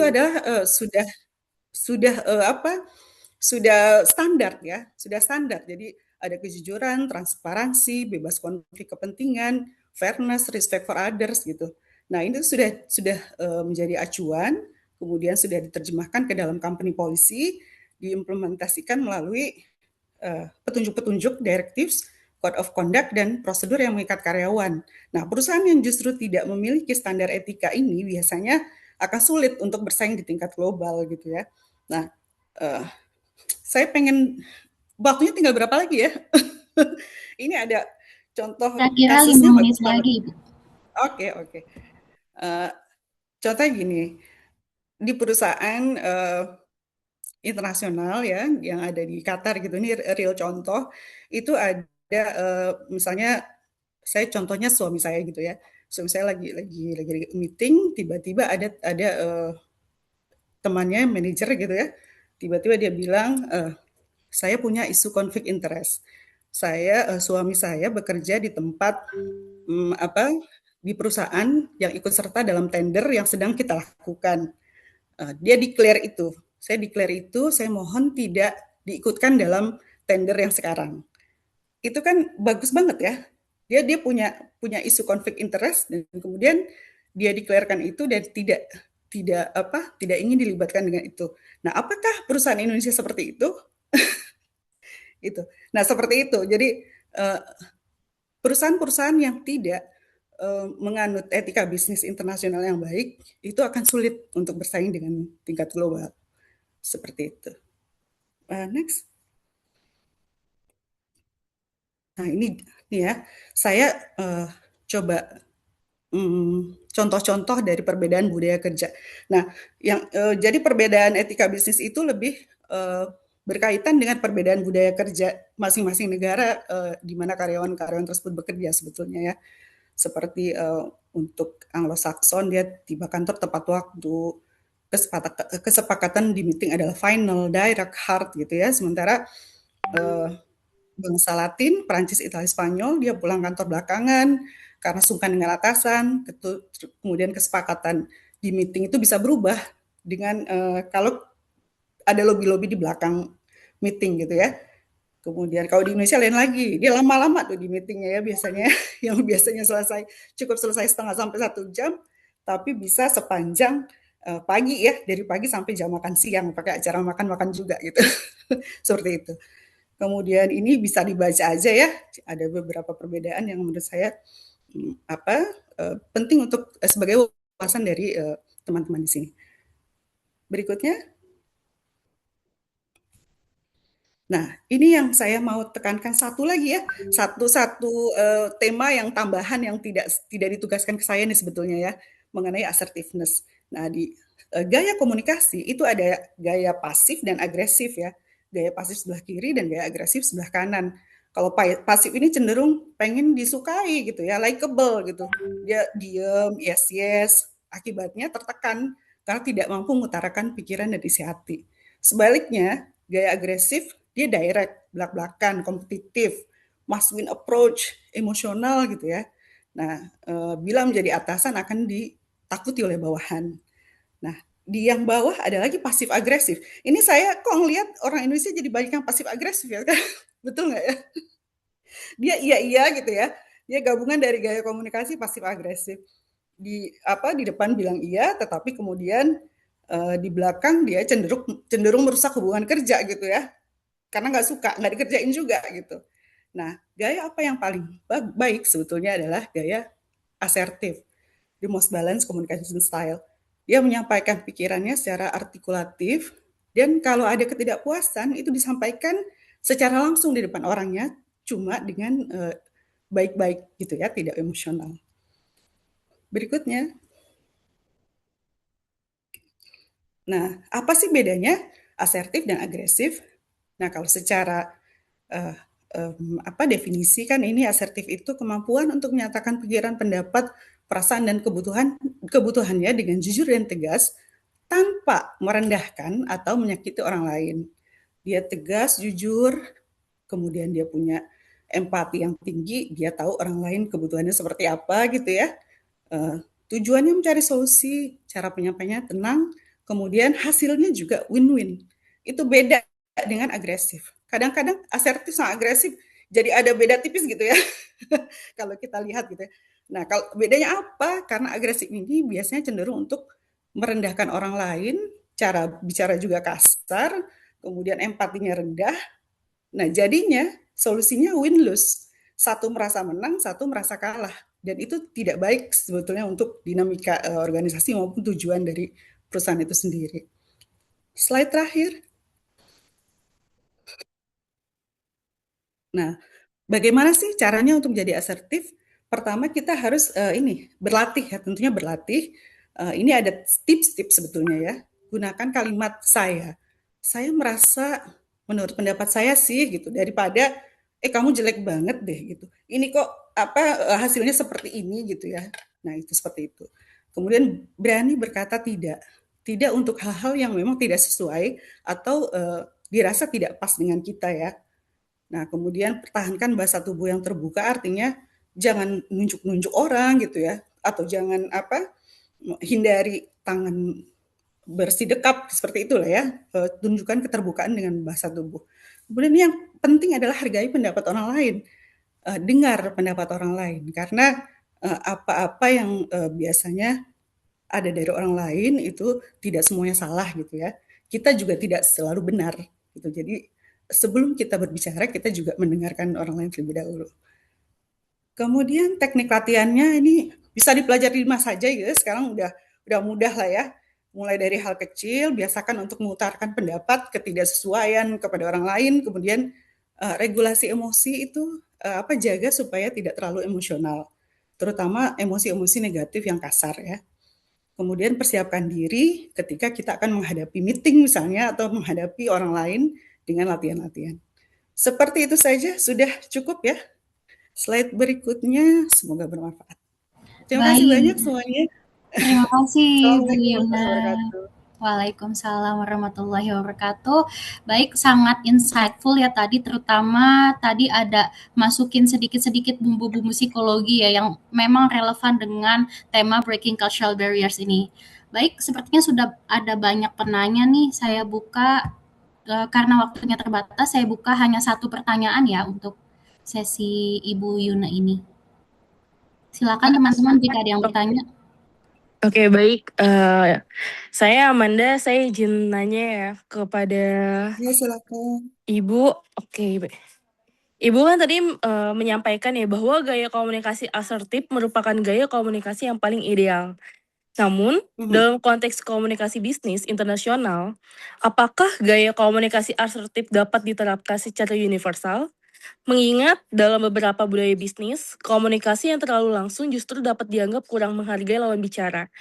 adalah sudah standar ya, sudah standar. Jadi ada kejujuran, transparansi, bebas konflik kepentingan, fairness, respect for others gitu. Nah, ini sudah menjadi acuan, kemudian sudah diterjemahkan ke dalam company policy, diimplementasikan melalui petunjuk-petunjuk, directives, code of conduct, dan prosedur yang mengikat karyawan. Nah, perusahaan yang justru tidak memiliki standar etika ini biasanya akan sulit untuk bersaing di tingkat global gitu ya. Nah, saya pengen, waktunya tinggal berapa lagi ya? Ini ada contoh Kira-kira 5 kasusnya menit bagus banget. lagi, Ibu. Oke. Contohnya gini, di perusahaan internasional ya yang ada di Qatar gitu, ini real contoh, itu ada misalnya saya contohnya suami saya gitu ya, suami saya lagi meeting, tiba-tiba ada temannya manajer gitu ya, tiba-tiba dia bilang, saya punya isu konflik interest. Suami saya bekerja di tempat di perusahaan yang ikut serta dalam tender yang sedang kita lakukan. Dia declare itu. Saya declare itu, saya mohon tidak diikutkan dalam tender yang sekarang. Itu kan bagus banget ya. Dia punya isu konflik interest dan kemudian dia declarekan itu dan tidak ingin dilibatkan dengan itu. Nah, apakah perusahaan Indonesia seperti itu? Itu. Nah, seperti itu. Jadi perusahaan-perusahaan yang tidak menganut etika bisnis internasional yang baik, itu akan sulit untuk bersaing dengan tingkat global. Seperti itu. Next. Nah, ini ya, saya coba contoh-contoh dari perbedaan budaya kerja. Nah, jadi perbedaan etika bisnis itu lebih berkaitan dengan perbedaan budaya kerja masing-masing negara di mana karyawan-karyawan tersebut bekerja sebetulnya ya. Seperti untuk Anglo-Saxon dia tiba kantor tepat waktu, kesepakatan di meeting adalah final, direct, hard gitu ya. Sementara bangsa Latin, Prancis, Italia, Spanyol, dia pulang kantor belakangan karena sungkan dengan atasan, kemudian kesepakatan di meeting itu bisa berubah dengan kalau ada lobby-lobby di belakang meeting gitu ya. Kemudian kalau di Indonesia lain lagi, dia lama-lama tuh di meetingnya ya biasanya, yang biasanya cukup selesai setengah sampai 1 jam, tapi bisa sepanjang pagi ya, dari pagi sampai jam makan siang, pakai acara makan-makan juga gitu, seperti itu. Kemudian ini bisa dibaca aja ya, ada beberapa perbedaan yang menurut saya penting untuk sebagai wawasan dari teman-teman di sini. Berikutnya. Nah, ini yang saya mau tekankan satu lagi ya, satu tema yang tambahan yang tidak ditugaskan ke saya nih sebetulnya ya, mengenai assertiveness. Nah, di gaya komunikasi itu ada gaya pasif dan agresif ya. Gaya pasif sebelah kiri dan gaya agresif sebelah kanan. Kalau pasif ini cenderung pengen disukai gitu ya, likable gitu. Dia diem, yes, akibatnya tertekan karena tidak mampu mengutarakan pikiran dan isi hati. Sebaliknya, gaya agresif dia direct, belak-belakan, kompetitif, must win approach, emosional gitu ya. Nah, bila menjadi atasan akan ditakuti oleh bawahan. Nah, di yang bawah ada lagi pasif agresif. Ini saya kok ngelihat orang Indonesia jadi banyak yang pasif agresif ya kan? Betul nggak ya? Dia iya gitu ya. Dia gabungan dari gaya komunikasi pasif agresif. Di depan bilang iya, tetapi kemudian di belakang dia cenderung merusak hubungan kerja gitu ya. Karena nggak dikerjain juga gitu. Nah, gaya apa yang paling baik sebetulnya adalah gaya asertif, the most balanced communication style. Dia menyampaikan pikirannya secara artikulatif, dan kalau ada ketidakpuasan itu disampaikan secara langsung di depan orangnya, cuma dengan baik-baik gitu ya, tidak emosional. Berikutnya. Nah, apa sih bedanya asertif dan agresif? Nah, kalau secara definisi kan ini asertif itu kemampuan untuk menyatakan pikiran, pendapat, perasaan dan kebutuhannya dengan jujur dan tegas tanpa merendahkan atau menyakiti orang lain. Dia tegas, jujur, kemudian dia punya empati yang tinggi, dia tahu orang lain kebutuhannya seperti apa gitu ya. Tujuannya mencari solusi, cara penyampaiannya tenang, kemudian hasilnya juga win-win. Itu beda dengan agresif. Kadang-kadang asertif sama agresif jadi ada beda tipis gitu ya. Kalau kita lihat gitu ya. Nah, kalau bedanya apa? Karena agresif ini biasanya cenderung untuk merendahkan orang lain, cara bicara juga kasar, kemudian empatinya rendah. Nah, jadinya solusinya win-lose. Satu merasa menang, satu merasa kalah. Dan itu tidak baik sebetulnya untuk dinamika organisasi maupun tujuan dari perusahaan itu sendiri. Slide terakhir. Nah, bagaimana sih caranya untuk menjadi asertif? Pertama kita harus berlatih ya, tentunya berlatih. Ini ada tips-tips sebetulnya ya. Gunakan kalimat saya. Saya merasa menurut pendapat saya sih gitu daripada kamu jelek banget deh gitu. Ini kok hasilnya seperti ini gitu ya. Nah, itu seperti itu. Kemudian berani berkata tidak. Tidak untuk hal-hal yang memang tidak sesuai atau dirasa tidak pas dengan kita ya. Nah, kemudian pertahankan bahasa tubuh yang terbuka artinya jangan nunjuk-nunjuk orang gitu ya, atau jangan hindari tangan bersidekap seperti itulah ya. Tunjukkan keterbukaan dengan bahasa tubuh. Kemudian yang penting adalah hargai pendapat orang lain, dengar pendapat orang lain karena apa-apa yang biasanya ada dari orang lain itu tidak semuanya salah gitu ya. Kita juga tidak selalu benar gitu. Jadi sebelum kita berbicara, kita juga mendengarkan orang lain terlebih dahulu. Kemudian teknik latihannya ini bisa dipelajari di rumah saja ya. Sekarang udah mudah lah ya. Mulai dari hal kecil, biasakan untuk mengutarakan pendapat, ketidaksesuaian kepada orang lain, kemudian regulasi emosi itu jaga supaya tidak terlalu emosional. Terutama emosi-emosi negatif yang kasar ya. Kemudian persiapkan diri ketika kita akan menghadapi meeting misalnya atau menghadapi orang lain dengan latihan-latihan. Seperti itu saja, sudah cukup ya. Slide berikutnya, semoga bermanfaat. Terima kasih banyak semuanya. Terima kasih Bu Assalamualaikum Yuna. warahmatullahi wabarakatuh. Waalaikumsalam warahmatullahi wabarakatuh. Baik, sangat insightful ya tadi, terutama tadi ada masukin sedikit-sedikit bumbu-bumbu psikologi ya yang memang relevan dengan tema Breaking Cultural Barriers ini. Baik, sepertinya sudah ada banyak penanya nih. Saya buka karena waktunya terbatas, saya buka hanya satu pertanyaan ya untuk sesi Ibu Yuna ini. Silakan teman-teman jika ada yang bertanya. Oke, baik. Saya Amanda, saya izin nanya ya kepada Ya, silakan. Ibu. Oke, Ibu kan tadi menyampaikan ya bahwa gaya komunikasi asertif merupakan gaya komunikasi yang paling ideal. Namun, dalam konteks komunikasi bisnis internasional, apakah gaya komunikasi asertif dapat diterapkan secara universal? Mengingat dalam beberapa budaya bisnis, komunikasi yang terlalu langsung justru dapat dianggap kurang menghargai lawan bicara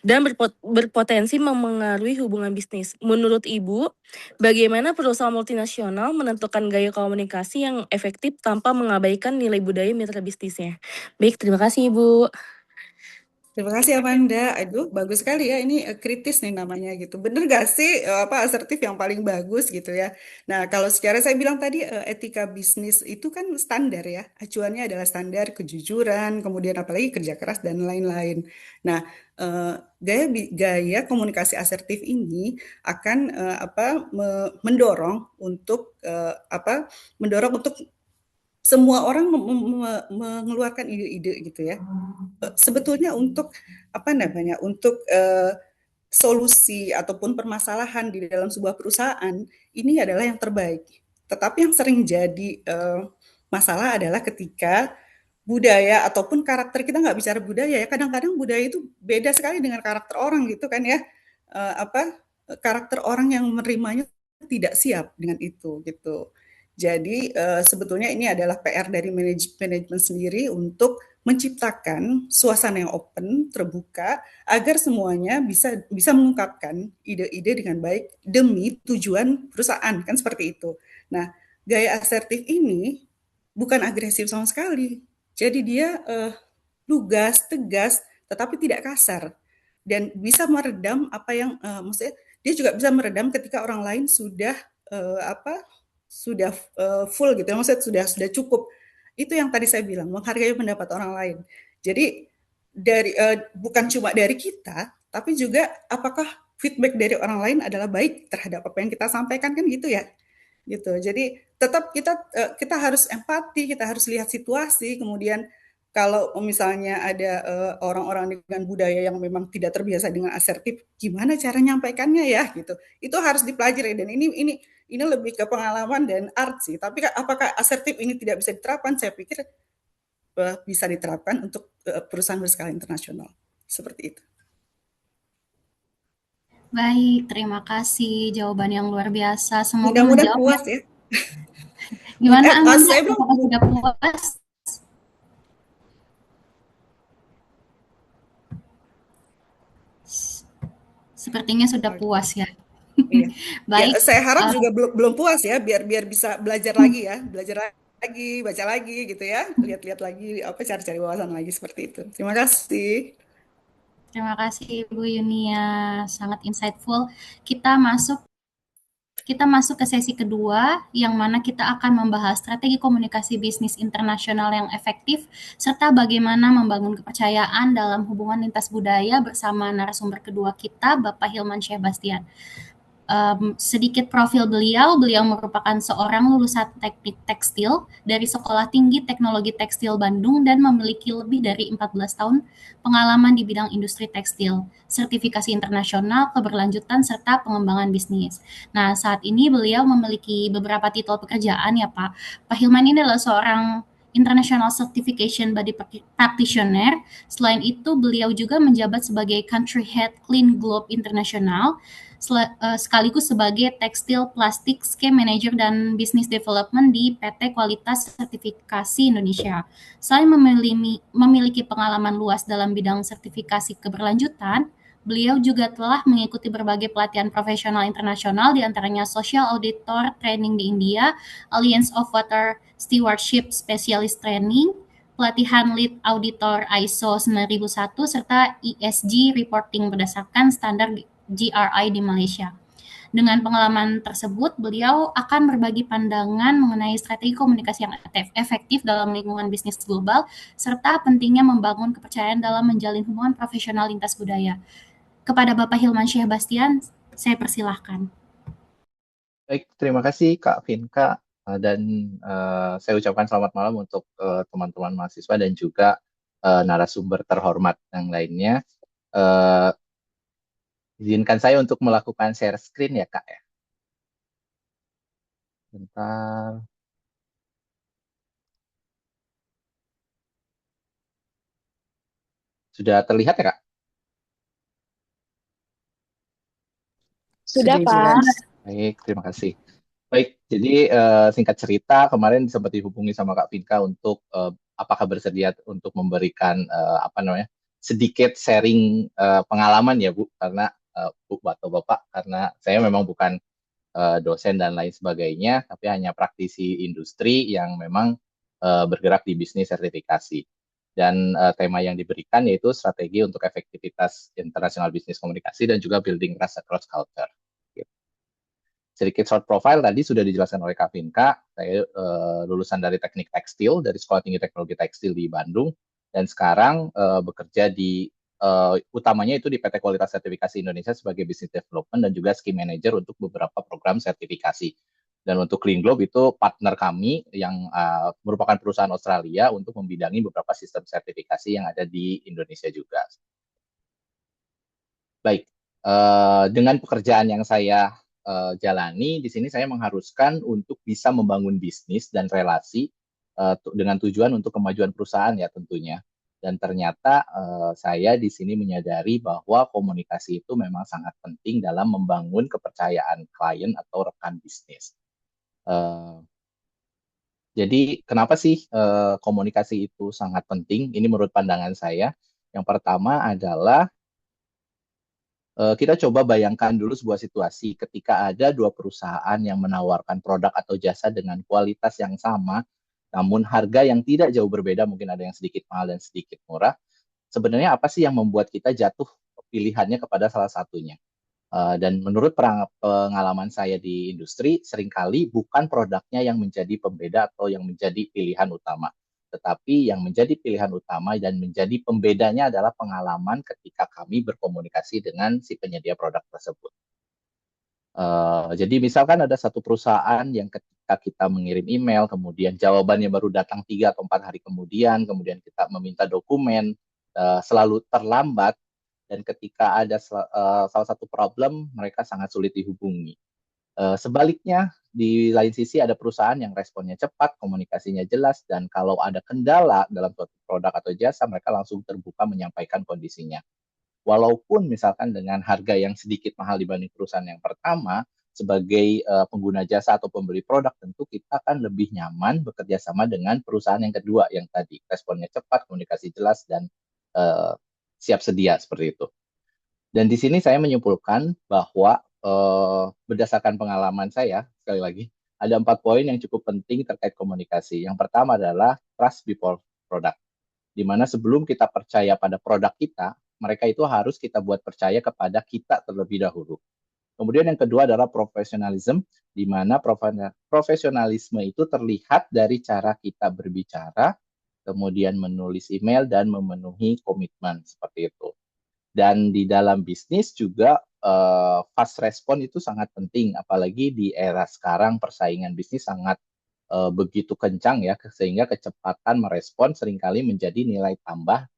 dan berpotensi memengaruhi hubungan bisnis. Menurut Ibu, bagaimana perusahaan multinasional menentukan gaya komunikasi yang efektif tanpa mengabaikan nilai budaya mitra bisnisnya? Baik, terima kasih Ibu. Terima kasih Amanda. Aduh, bagus sekali ya. Ini kritis nih namanya gitu. Bener gak sih asertif yang paling bagus gitu ya. Nah, kalau secara saya bilang tadi etika bisnis itu kan standar ya. Acuannya adalah standar kejujuran, kemudian apalagi kerja keras dan lain-lain. Nah, gaya komunikasi asertif ini akan mendorong untuk semua orang mengeluarkan ide-ide gitu ya. Sebetulnya untuk solusi ataupun permasalahan di dalam sebuah perusahaan ini adalah yang terbaik. Tetapi yang sering jadi masalah adalah ketika budaya ataupun karakter, kita nggak bicara budaya ya, kadang-kadang budaya itu beda sekali dengan karakter orang gitu kan ya. Karakter orang yang menerimanya tidak siap dengan itu gitu. Jadi sebetulnya ini adalah PR dari manajemen sendiri untuk menciptakan suasana yang open, terbuka, agar semuanya bisa mengungkapkan ide-ide dengan baik demi tujuan perusahaan, kan seperti itu. Nah, gaya asertif ini bukan agresif sama sekali. Jadi dia lugas, tegas, tetapi tidak kasar. Dan bisa meredam maksudnya dia juga bisa meredam ketika orang lain sudah sudah full gitu, maksudnya sudah cukup. Itu yang tadi saya bilang, menghargai pendapat orang lain. Jadi bukan cuma dari kita, tapi juga apakah feedback dari orang lain adalah baik terhadap apa yang kita sampaikan, kan gitu ya. Gitu. Jadi tetap kita harus empati, kita harus lihat situasi, kemudian kalau misalnya ada orang-orang dengan budaya yang memang tidak terbiasa dengan asertif, gimana cara nyampaikannya ya gitu. Itu harus dipelajari, dan ini lebih ke pengalaman dan art sih. Tapi apakah asertif ini tidak bisa diterapkan? Saya pikir bisa diterapkan untuk perusahaan berskala internasional. Seperti itu. Baik, terima kasih jawaban yang luar biasa. Semoga Mudah-mudahan menjawab. puas ya. Gimana Amanda? Saya belum. Apakah sudah puas? Sepertinya sudah puas ya. Iya. Baik. Ya, saya harap juga belum puas ya, biar bisa belajar lagi ya, baca lagi gitu ya, lihat-lihat lagi cari-cari wawasan lagi seperti itu. Terima kasih. Terima kasih Ibu Yunia, sangat insightful. Kita masuk ke sesi kedua, yang mana kita akan membahas strategi komunikasi bisnis internasional yang efektif, serta bagaimana membangun kepercayaan dalam hubungan lintas budaya bersama narasumber kedua kita, Bapak Hilman Syahbastian. Sedikit profil beliau merupakan seorang lulusan teknik tekstil dari Sekolah Tinggi Teknologi Tekstil Bandung dan memiliki lebih dari 14 tahun pengalaman di bidang industri tekstil, sertifikasi internasional, keberlanjutan, serta pengembangan bisnis. Nah, saat ini beliau memiliki beberapa titel pekerjaan ya Pak. Pak Hilman ini adalah seorang International Certification Body Practitioner. Selain itu, beliau juga menjabat sebagai Country Head Clean Globe International, sekaligus sebagai Tekstil Plastik Scheme Manager dan Business Development di PT Kualitas Sertifikasi Indonesia. Selain memiliki pengalaman luas dalam bidang sertifikasi keberlanjutan, beliau juga telah mengikuti berbagai pelatihan profesional internasional, diantaranya Social Auditor Training di India, Alliance of Water Stewardship Specialist Training, pelatihan Lead Auditor ISO 9001, serta ESG Reporting berdasarkan standar GRI di Malaysia. Dengan pengalaman tersebut, beliau akan berbagi pandangan mengenai strategi komunikasi yang efektif dalam lingkungan bisnis global, serta pentingnya membangun kepercayaan dalam menjalin hubungan profesional lintas budaya. Kepada Bapak Hilman Syahbastian, saya persilahkan. Baik, terima kasih Kak Vinka, dan saya ucapkan selamat malam untuk teman-teman mahasiswa dan juga narasumber terhormat yang lainnya. Izinkan saya untuk melakukan share screen ya Kak ya. Bentar. Sudah terlihat ya Kak? Sudah, Pak. Baik, terima kasih. Baik, jadi singkat cerita, kemarin sempat dihubungi sama Kak Vinka untuk apakah bersedia untuk memberikan sedikit sharing pengalaman ya Bu, karena Bu atau Bapak, karena saya memang bukan dosen dan lain sebagainya, tapi hanya praktisi industri yang memang bergerak di bisnis sertifikasi. Dan tema yang diberikan yaitu strategi untuk efektivitas internasional bisnis komunikasi dan juga building trust across culture. Sedikit short profile tadi sudah dijelaskan oleh Kak Vinka. Saya lulusan dari teknik tekstil dari Sekolah Tinggi Teknologi Tekstil di Bandung, dan sekarang bekerja di utamanya itu di PT Kualitas Sertifikasi Indonesia sebagai Business Development dan juga Scheme Manager untuk beberapa program sertifikasi. Dan untuk Clean Globe itu partner kami yang merupakan perusahaan Australia untuk membidangi beberapa sistem sertifikasi yang ada di Indonesia juga. Baik, dengan pekerjaan yang saya jalani di sini, saya mengharuskan untuk bisa membangun bisnis dan relasi dengan tujuan untuk kemajuan perusahaan ya tentunya. Dan ternyata saya di sini menyadari bahwa komunikasi itu memang sangat penting dalam membangun kepercayaan klien atau rekan bisnis. Jadi kenapa sih komunikasi itu sangat penting? Ini menurut pandangan saya. Yang pertama adalah kita coba bayangkan dulu sebuah situasi ketika ada dua perusahaan yang menawarkan produk atau jasa dengan kualitas yang sama, namun harga yang tidak jauh berbeda, mungkin ada yang sedikit mahal dan sedikit murah. Sebenarnya apa sih yang membuat kita jatuh pilihannya kepada salah satunya? Dan menurut pengalaman saya di industri, seringkali bukan produknya yang menjadi pembeda atau yang menjadi pilihan utama. Tetapi yang menjadi pilihan utama dan menjadi pembedanya adalah pengalaman ketika kami berkomunikasi dengan si penyedia produk tersebut. Jadi misalkan ada satu perusahaan yang ketika kita mengirim email, kemudian jawabannya baru datang 3 atau 4 hari kemudian kita meminta dokumen, selalu terlambat, dan ketika ada salah satu problem, mereka sangat sulit dihubungi. Sebaliknya, di lain sisi ada perusahaan yang responnya cepat, komunikasinya jelas, dan kalau ada kendala dalam suatu produk atau jasa, mereka langsung terbuka menyampaikan kondisinya. Walaupun misalkan dengan harga yang sedikit mahal dibanding perusahaan yang pertama, sebagai pengguna jasa atau pembeli produk, tentu kita akan lebih nyaman bekerja sama dengan perusahaan yang kedua yang tadi responnya cepat, komunikasi jelas, dan siap sedia seperti itu. Dan di sini saya menyimpulkan bahwa berdasarkan pengalaman saya, sekali lagi, ada 4 poin yang cukup penting terkait komunikasi. Yang pertama adalah trust before product, di mana sebelum kita percaya pada produk kita, mereka itu harus kita buat percaya kepada kita terlebih dahulu. Kemudian yang kedua adalah profesionalisme, di mana profesionalisme itu terlihat dari cara kita berbicara, kemudian menulis email, dan memenuhi komitmen seperti itu. Dan di dalam bisnis juga fast respon itu sangat penting, apalagi di era sekarang persaingan bisnis sangat begitu kencang ya, sehingga kecepatan merespon seringkali menjadi nilai tambah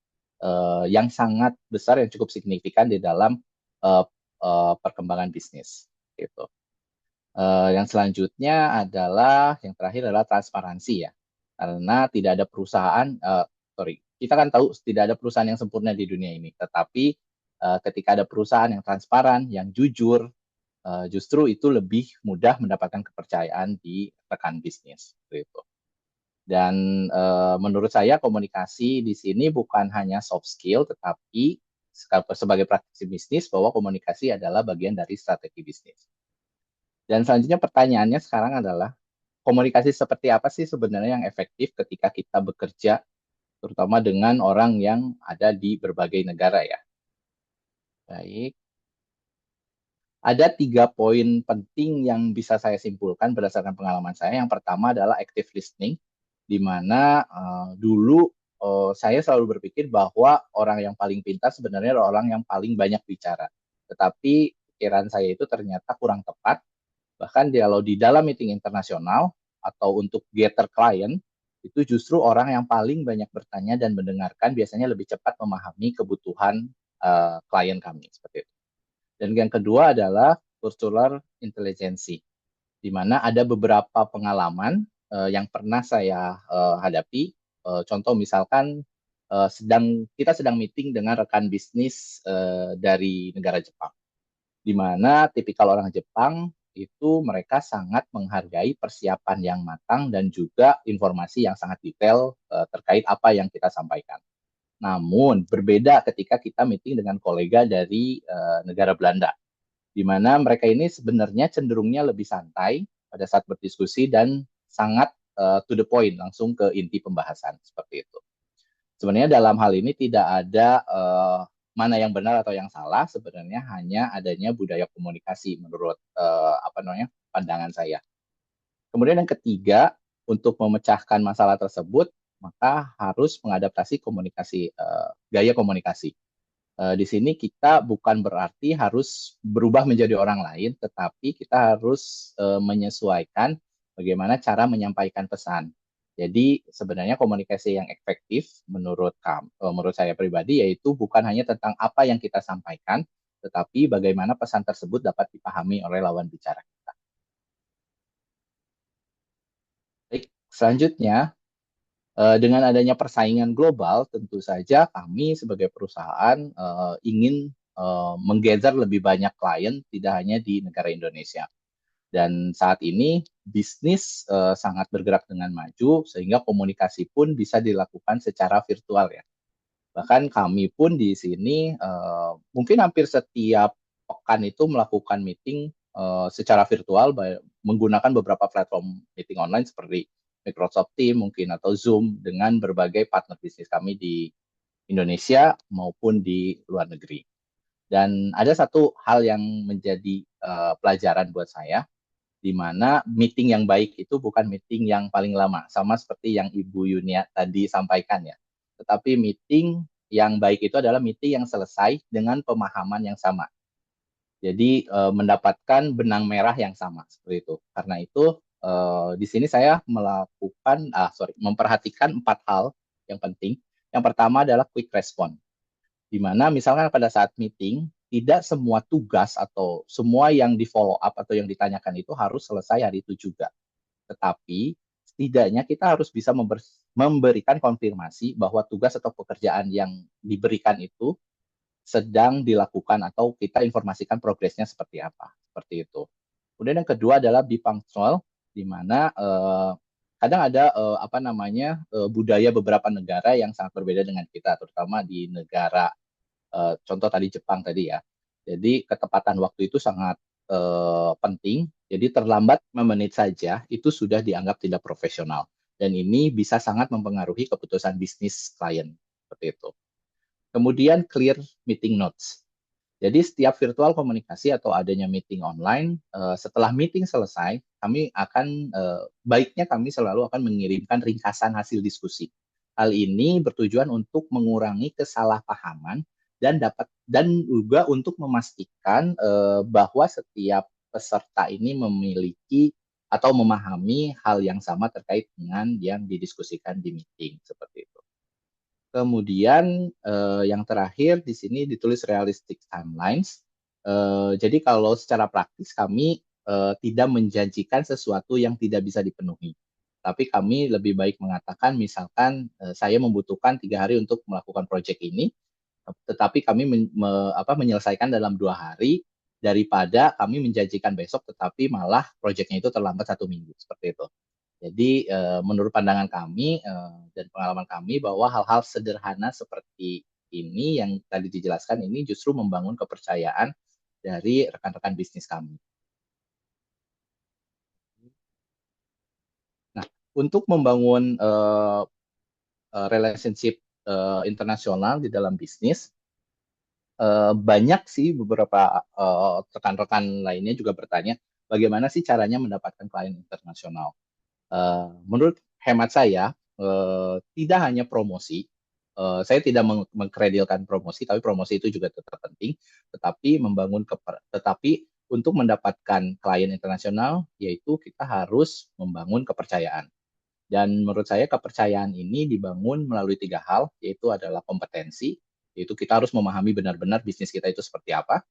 yang sangat besar, yang cukup signifikan di dalam perkembangan bisnis. Gitu. Yang selanjutnya adalah, yang terakhir adalah transparansi ya, karena tidak ada perusahaan, kita kan tahu tidak ada perusahaan yang sempurna di dunia ini, tetapi ketika ada perusahaan yang transparan, yang jujur, justru itu lebih mudah mendapatkan kepercayaan di rekan bisnis. Gitu. Dan menurut saya komunikasi di sini bukan hanya soft skill, tetapi sebagai praktisi bisnis bahwa komunikasi adalah bagian dari strategi bisnis. Dan selanjutnya pertanyaannya sekarang adalah, komunikasi seperti apa sih sebenarnya yang efektif ketika kita bekerja, terutama dengan orang yang ada di berbagai negara ya. Baik. Ada 3 poin penting yang bisa saya simpulkan berdasarkan pengalaman saya. Yang pertama adalah active listening, di mana dulu saya selalu berpikir bahwa orang yang paling pintar sebenarnya adalah orang yang paling banyak bicara. Tetapi pikiran saya itu ternyata kurang tepat. Bahkan kalau di dalam meeting internasional atau untuk gather client, itu justru orang yang paling banyak bertanya dan mendengarkan biasanya lebih cepat memahami kebutuhan klien kami, seperti itu. Dan yang kedua adalah cultural intelligence, di mana ada beberapa pengalaman yang pernah saya hadapi. Contoh misalkan kita sedang meeting dengan rekan bisnis dari negara Jepang, di mana tipikal orang Jepang itu mereka sangat menghargai persiapan yang matang dan juga informasi yang sangat detail terkait apa yang kita sampaikan. Namun berbeda ketika kita meeting dengan kolega dari negara Belanda, di mana mereka ini sebenarnya cenderungnya lebih santai pada saat berdiskusi dan sangat to the point, langsung ke inti pembahasan seperti itu. Sebenarnya dalam hal ini tidak ada mana yang benar atau yang salah, sebenarnya hanya adanya budaya komunikasi menurut pandangan saya. Kemudian yang ketiga, untuk memecahkan masalah tersebut, maka harus mengadaptasi gaya komunikasi. Di sini kita bukan berarti harus berubah menjadi orang lain, tetapi kita harus menyesuaikan bagaimana cara menyampaikan pesan. Jadi sebenarnya komunikasi yang efektif menurut saya pribadi yaitu bukan hanya tentang apa yang kita sampaikan, tetapi bagaimana pesan tersebut dapat dipahami oleh lawan bicara kita. Baik, selanjutnya, dengan adanya persaingan global, tentu saja kami sebagai perusahaan ingin menggather lebih banyak klien, tidak hanya di negara Indonesia. Dan saat ini bisnis sangat bergerak dengan maju, sehingga komunikasi pun bisa dilakukan secara virtual ya. Bahkan kami pun di sini mungkin hampir setiap pekan itu melakukan meeting secara virtual menggunakan beberapa platform meeting online seperti Microsoft Teams mungkin atau Zoom dengan berbagai partner bisnis kami di Indonesia maupun di luar negeri. Dan ada satu hal yang menjadi pelajaran buat saya, di mana meeting yang baik itu bukan meeting yang paling lama, sama seperti yang Ibu Yunia tadi sampaikan ya. Tetapi meeting yang baik itu adalah meeting yang selesai dengan pemahaman yang sama. Jadi mendapatkan benang merah yang sama seperti itu. Karena itu di sini saya memperhatikan 4 hal yang penting. Yang pertama adalah quick response, di mana misalkan pada saat meeting tidak semua tugas atau semua yang di follow up atau yang ditanyakan itu harus selesai hari itu juga. Tetapi setidaknya kita harus bisa memberikan konfirmasi bahwa tugas atau pekerjaan yang diberikan itu sedang dilakukan atau kita informasikan progresnya seperti apa, seperti itu. Kemudian yang kedua adalah be punctual, di mana kadang ada budaya beberapa negara yang sangat berbeda dengan kita, terutama di negara contoh tadi Jepang tadi ya. Jadi ketepatan waktu itu sangat penting. Jadi terlambat 5 menit saja itu sudah dianggap tidak profesional. Dan ini bisa sangat mempengaruhi keputusan bisnis klien seperti itu. Kemudian clear meeting notes. Jadi setiap virtual komunikasi atau adanya meeting online, setelah meeting selesai, baiknya kami selalu akan mengirimkan ringkasan hasil diskusi. Hal ini bertujuan untuk mengurangi kesalahpahaman dan juga untuk memastikan bahwa setiap peserta ini memiliki atau memahami hal yang sama terkait dengan yang didiskusikan di meeting seperti itu. Kemudian yang terakhir di sini ditulis realistic timelines. Jadi kalau secara praktis kami tidak menjanjikan sesuatu yang tidak bisa dipenuhi. Tapi kami lebih baik mengatakan misalkan saya membutuhkan 3 hari untuk melakukan proyek ini, tetapi kami menyelesaikan dalam 2 hari daripada kami menjanjikan besok tetapi malah proyeknya itu terlambat 1 minggu seperti itu. Jadi menurut pandangan kami dan pengalaman kami bahwa hal-hal sederhana seperti ini yang tadi dijelaskan ini justru membangun kepercayaan dari rekan-rekan bisnis kami. Nah, untuk membangun relationship internasional di dalam bisnis, banyak sih beberapa rekan-rekan lainnya juga bertanya, bagaimana sih caranya mendapatkan klien internasional? Menurut hemat saya, tidak hanya promosi, saya tidak mengkredilkan promosi, tapi promosi itu juga tetap penting, tetapi untuk mendapatkan klien internasional, yaitu kita harus membangun kepercayaan. Dan menurut saya kepercayaan ini dibangun melalui 3 hal, yaitu adalah kompetensi, yaitu kita harus memahami benar-benar bisnis kita itu seperti apa,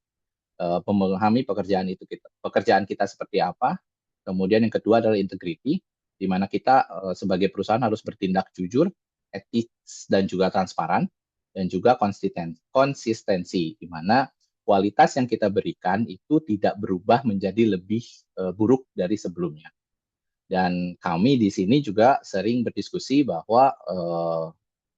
memahami pekerjaan kita seperti apa. Kemudian yang kedua adalah integrity, di mana kita sebagai perusahaan harus bertindak jujur, etis dan juga transparan, dan juga konsistensi, di mana kualitas yang kita berikan itu tidak berubah menjadi lebih buruk dari sebelumnya. Dan kami di sini juga sering berdiskusi bahwa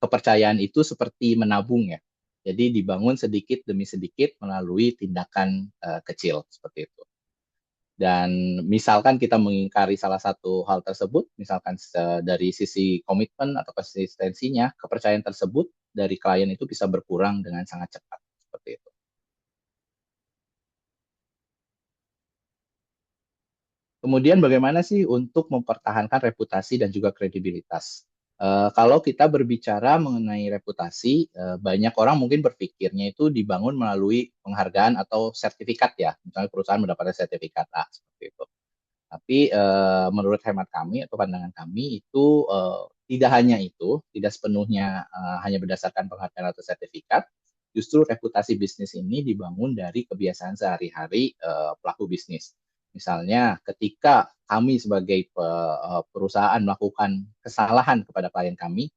kepercayaan itu seperti menabung ya. Jadi dibangun sedikit demi sedikit melalui tindakan kecil seperti itu. Dan misalkan kita mengingkari salah satu hal tersebut, misalkan dari sisi komitmen atau konsistensinya, kepercayaan tersebut dari klien itu bisa berkurang dengan sangat cepat seperti itu. Kemudian bagaimana sih untuk mempertahankan reputasi dan juga kredibilitas? Kalau kita berbicara mengenai reputasi, banyak orang mungkin berpikirnya itu dibangun melalui penghargaan atau sertifikat ya, misalnya perusahaan mendapatkan sertifikat A seperti itu. Tapi menurut hemat kami atau pandangan kami itu tidak hanya itu, tidak sepenuhnya hanya berdasarkan penghargaan atau sertifikat. Justru reputasi bisnis ini dibangun dari kebiasaan sehari-hari pelaku bisnis. Misalnya ketika kami sebagai perusahaan melakukan kesalahan kepada klien kami,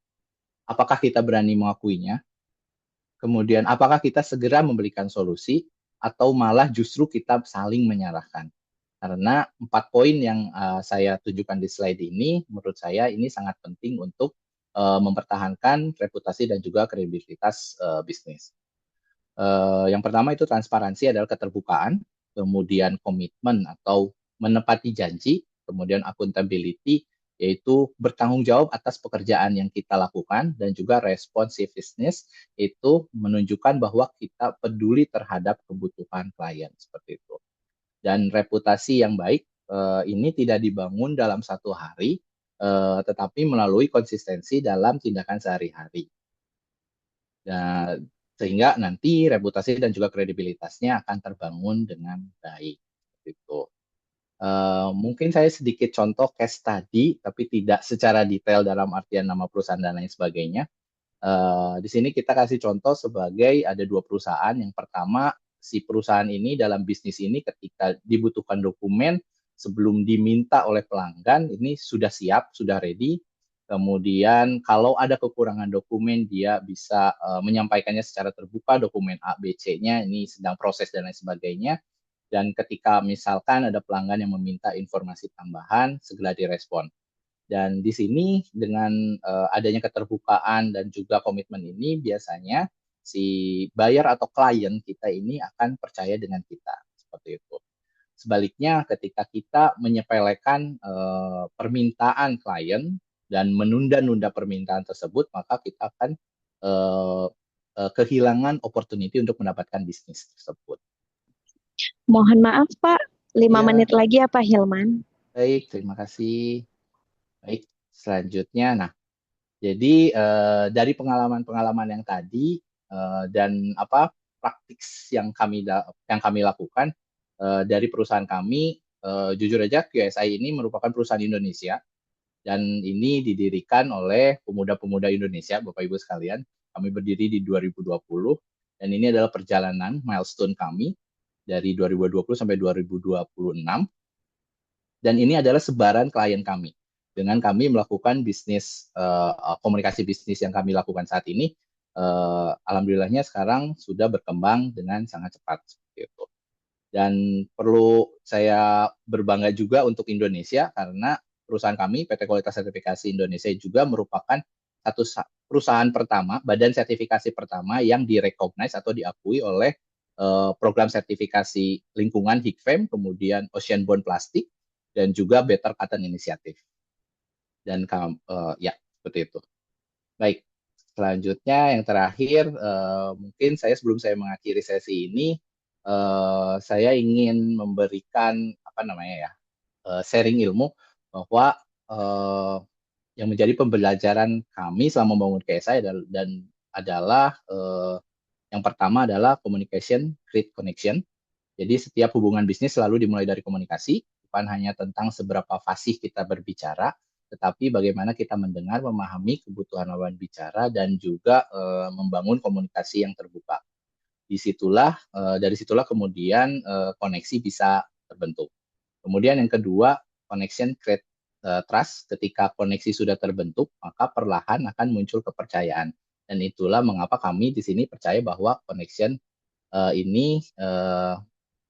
apakah kita berani mengakuinya? Kemudian apakah kita segera memberikan solusi atau malah justru kita saling menyalahkan? Karena 4 poin yang saya tunjukkan di slide ini, menurut saya ini sangat penting untuk mempertahankan reputasi dan juga kredibilitas bisnis. Yang pertama itu transparansi adalah keterbukaan, kemudian komitmen atau menepati janji, kemudian accountability, yaitu bertanggung jawab atas pekerjaan yang kita lakukan, dan juga responsiveness itu menunjukkan bahwa kita peduli terhadap kebutuhan klien, seperti itu. Dan reputasi yang baik ini tidak dibangun dalam satu hari, tetapi melalui konsistensi dalam tindakan sehari-hari. Dan sehingga nanti reputasi dan juga kredibilitasnya akan terbangun dengan baik. Gitu. Mungkin saya sedikit contoh case study, tapi tidak secara detail dalam artian nama perusahaan dan lain sebagainya. Di sini kita kasih contoh sebagai ada 2 perusahaan. Yang pertama, si perusahaan ini dalam bisnis ini ketika dibutuhkan dokumen sebelum diminta oleh pelanggan, ini sudah siap, sudah ready. Kemudian kalau ada kekurangan dokumen, dia bisa menyampaikannya secara terbuka, dokumen A, B, C-nya ini sedang proses dan lain sebagainya. Dan ketika misalkan ada pelanggan yang meminta informasi tambahan, segera direspon. Dan di sini dengan adanya keterbukaan dan juga komitmen ini, biasanya si buyer atau klien kita ini akan percaya dengan kita, seperti itu. Sebaliknya, ketika kita menyepelekan permintaan klien dan menunda-nunda permintaan tersebut, maka kita akan kehilangan opportunity untuk mendapatkan bisnis tersebut. Mohon maaf Pak, 5 Ya. menit lagi ya Pak Hilman. Baik, terima kasih. Baik, selanjutnya, nah, jadi dari pengalaman-pengalaman yang tadi dan praktik yang kami lakukan dari perusahaan kami, jujur aja QSI ini merupakan perusahaan Indonesia dan ini didirikan oleh pemuda-pemuda Indonesia, Bapak Ibu sekalian. Kami berdiri di 2020 dan ini adalah perjalanan milestone kami dari 2020 sampai 2026. Dan ini adalah sebaran klien kami. Dengan kami melakukan bisnis, komunikasi bisnis yang kami lakukan saat ini, alhamdulillahnya sekarang sudah berkembang dengan sangat cepat. Seperti itu. Dan perlu saya berbangga juga untuk Indonesia, karena perusahaan kami, PT Kualitas Sertifikasi Indonesia, juga merupakan satu perusahaan pertama, badan sertifikasi pertama yang direcognize atau diakui oleh program sertifikasi lingkungan HIKFEM, kemudian Oceanborne Plastic, dan juga Better Cotton Initiative. Dan ya, seperti itu. Baik, selanjutnya yang terakhir, mungkin sebelum saya mengakhiri sesi ini, saya ingin memberikan sharing ilmu bahwa yang menjadi pembelajaran kami selama membangun KSI adalah yang pertama adalah communication, create connection. Jadi setiap hubungan bisnis selalu dimulai dari komunikasi, bukan hanya tentang seberapa fasih kita berbicara, tetapi bagaimana kita mendengar, memahami kebutuhan lawan bicara, dan juga membangun komunikasi yang terbuka. Dari situlah kemudian koneksi bisa terbentuk. Kemudian yang kedua, connection create trust. Ketika koneksi sudah terbentuk, maka perlahan akan muncul kepercayaan. Dan itulah mengapa kami di sini percaya bahwa connection ini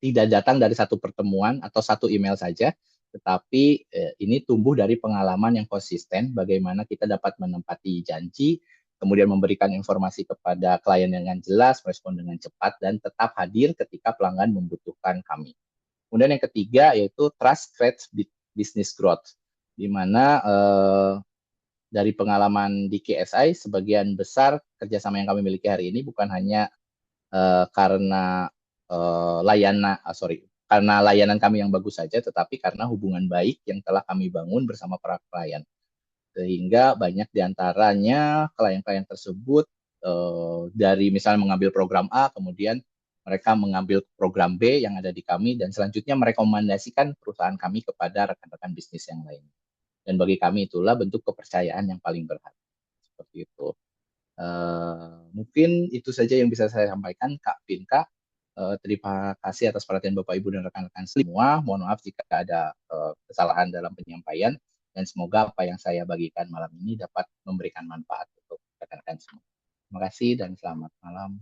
tidak datang dari satu pertemuan atau satu email saja, tetapi ini tumbuh dari pengalaman yang konsisten, bagaimana kita dapat menempati janji, kemudian memberikan informasi kepada klien dengan jelas, merespon dengan cepat, dan tetap hadir ketika pelanggan membutuhkan kami. Kemudian yang ketiga yaitu trust creates business growth, di mana dari pengalaman di KSI, sebagian besar kerjasama yang kami miliki hari ini bukan hanya karena layanan kami yang bagus saja, tetapi karena hubungan baik yang telah kami bangun bersama para klien. Sehingga banyak diantaranya klien-klien tersebut dari misalnya mengambil program A, kemudian mereka mengambil program B yang ada di kami, dan selanjutnya merekomendasikan perusahaan kami kepada rekan-rekan bisnis yang lain. Dan bagi kami itulah bentuk kepercayaan yang paling berharga. Seperti itu. Mungkin itu saja yang bisa saya sampaikan, Kak Pinka. Terima kasih atas perhatian Bapak Ibu dan rekan-rekan semua. Mohon maaf jika ada kesalahan dalam penyampaian, dan semoga apa yang saya bagikan malam ini dapat memberikan manfaat untuk rekan-rekan semua. Terima kasih dan selamat malam.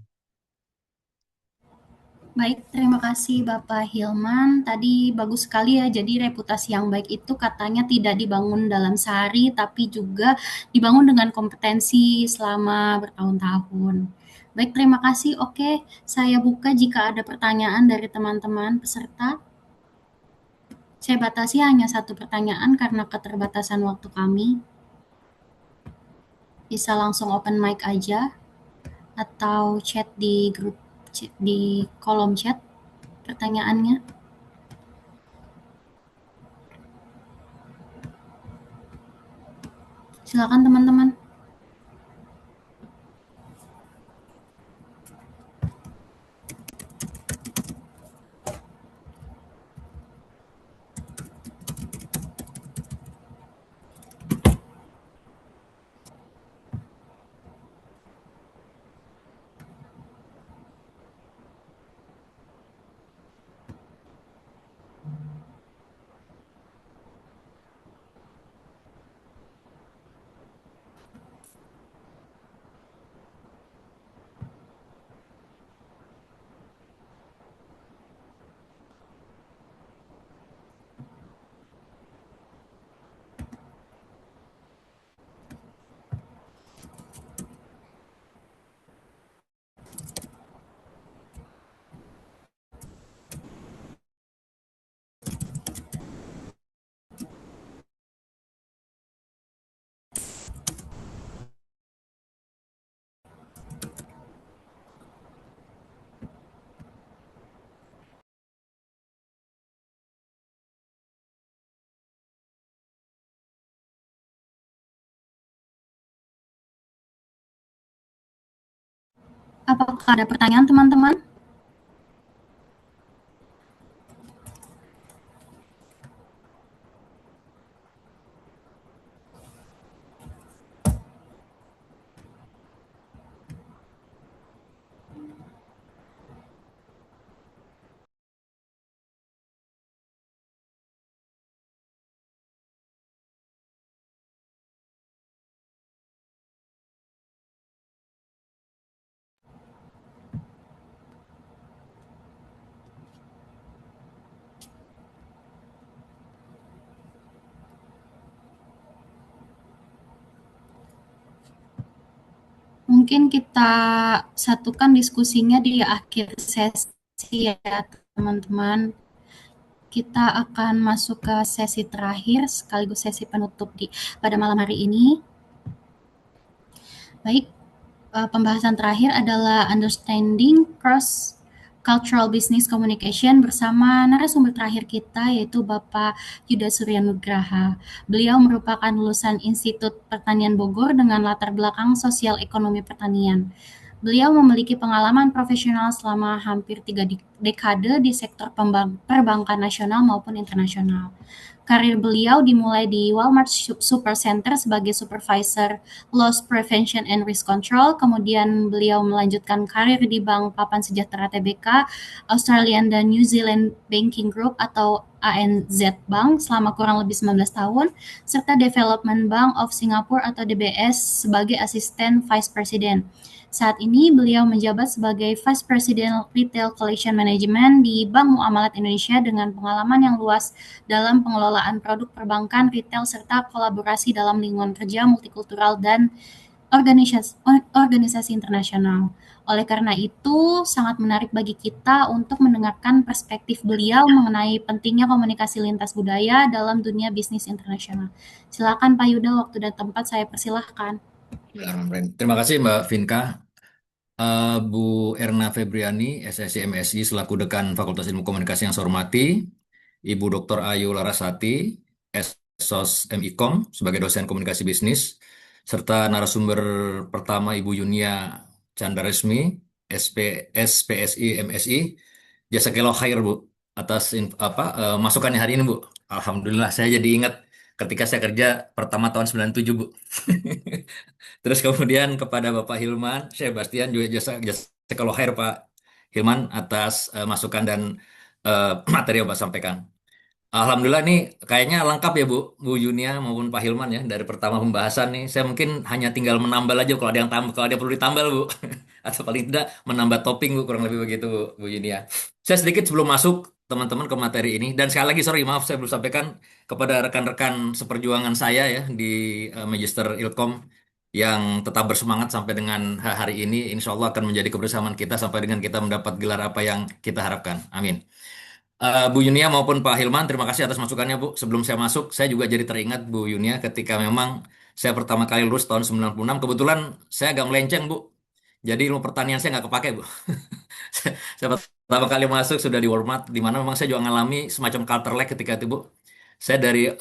Baik, terima kasih Bapak Hilman. Tadi bagus sekali ya, jadi reputasi yang baik itu katanya tidak dibangun dalam sehari, tapi juga dibangun dengan kompetensi selama bertahun-tahun. Baik, terima kasih. Oke, saya buka jika ada pertanyaan dari teman-teman peserta. Saya batasi hanya satu pertanyaan karena keterbatasan waktu kami. Bisa langsung open mic aja atau chat di grup di kolom chat pertanyaannya. Silakan teman-teman. Apakah ada pertanyaan teman-teman? Mungkin kita satukan diskusinya di akhir sesi ya teman-teman. Kita akan masuk ke sesi terakhir sekaligus sesi penutup pada malam hari ini. Baik, pembahasan terakhir adalah Understanding Cross Cultural Business Communication bersama narasumber terakhir kita yaitu Bapak Yuda Surya Nugraha. Beliau merupakan lulusan Institut Pertanian Bogor dengan latar belakang sosial ekonomi pertanian. Beliau memiliki pengalaman profesional selama hampir 3 dekade di sektor perbankan nasional maupun internasional. Karir beliau dimulai di Walmart Supercenter sebagai Supervisor Loss Prevention and Risk Control, kemudian beliau melanjutkan karir di Bank Papan Sejahtera Tbk, Australian dan New Zealand Banking Group atau ANZ Bank selama kurang lebih 19 tahun, serta Development Bank of Singapore atau DBS sebagai asisten Vice President. Saat ini beliau menjabat sebagai Vice President Retail Collection Management di Bank Muamalat Indonesia dengan pengalaman yang luas dalam pengelolaan produk perbankan, retail, serta kolaborasi dalam lingkungan kerja multikultural dan organisasi internasional. Oleh karena itu, sangat menarik bagi kita untuk mendengarkan perspektif beliau mengenai pentingnya komunikasi lintas budaya dalam dunia bisnis internasional. Silakan Pak Yuda, waktu dan tempat saya persilahkan. Terima kasih Mbak Vinka. Bu Erna Febriani, SSI MSI selaku Dekan Fakultas Ilmu Komunikasi yang saya hormati, Ibu Dr. Ayu Larasati, SOS MIKOM sebagai dosen komunikasi bisnis, serta narasumber pertama Ibu Yunia Chandaresmi, SPSI MSI. Jazakallah khair Bu atas masukannya hari ini Bu. Alhamdulillah saya jadi ingat ketika saya kerja pertama tahun 97 Bu. Terus kemudian kepada Bapak Hilman, saya Bastian juga jazakallah khair Pak Hilman atas masukan dan materi yang Pak sampaikan. Alhamdulillah nih kayaknya lengkap ya Bu Yunia maupun Pak Hilman ya dari pertama pembahasan nih. Saya mungkin hanya tinggal menambah aja kalau ada yang kalau ada yang perlu ditambah Bu. Atau paling tidak menambah topping Bu kurang lebih begitu Bu Yunia. Saya sedikit sebelum masuk teman-teman ke materi ini dan sekali lagi sorry maaf saya belum sampaikan kepada rekan-rekan seperjuangan saya ya di Magister Ilkom yang tetap bersemangat sampai dengan hari ini insya Allah akan menjadi kebersamaan kita sampai dengan kita mendapat gelar apa yang kita harapkan. Amin. Bu Yunia maupun Pak Hilman, terima kasih atas masukannya, Bu. Sebelum saya masuk, saya juga jadi teringat Bu Yunia ketika memang saya pertama kali lulus tahun 96. Kebetulan saya agak melenceng, Bu. Jadi ilmu pertanian saya nggak kepake, Bu. Saya pertama kali masuk sudah di Walmart, di mana memang saya juga ngalami semacam culture lag ketika itu, Bu. Saya dari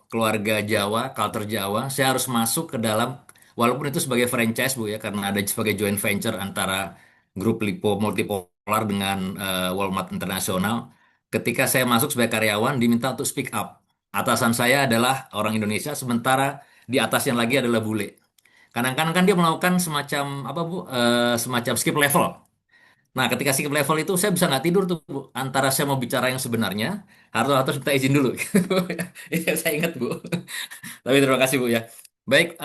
keluarga Jawa, culture Jawa, saya harus masuk ke dalam, walaupun itu sebagai franchise, Bu, ya, karena ada sebagai joint venture antara grup Lipo Multipolar dengan Walmart Internasional. Ketika saya masuk sebagai karyawan, diminta untuk speak up. Atasan saya adalah orang Indonesia, sementara di atasnya lagi adalah bule. Kadang-kadang kan dia melakukan semacam apa, Bu, semacam skip level. Nah, ketika skip level itu saya bisa nggak tidur tuh, Bu. Antara saya mau bicara yang sebenarnya, harus minta izin dulu. Iya, saya ingat, Bu. Tapi terima kasih, Bu, ya. Baik,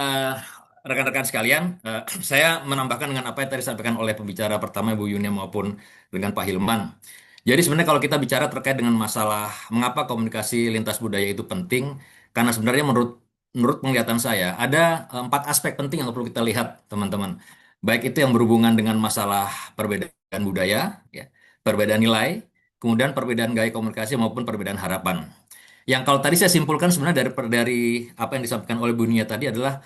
rekan-rekan sekalian, saya menambahkan dengan apa yang tadi disampaikan oleh pembicara pertama, Bu Yunia maupun dengan Pak Hilman. Jadi sebenarnya kalau kita bicara terkait dengan masalah mengapa komunikasi lintas budaya itu penting, karena sebenarnya menurut menurut penglihatan saya ada 4 aspek penting yang perlu kita lihat, teman-teman. Baik itu yang berhubungan dengan masalah perbedaan budaya, ya, perbedaan nilai, kemudian perbedaan gaya komunikasi maupun perbedaan harapan. Yang kalau tadi saya simpulkan sebenarnya dari apa yang disampaikan oleh Bu Nia tadi adalah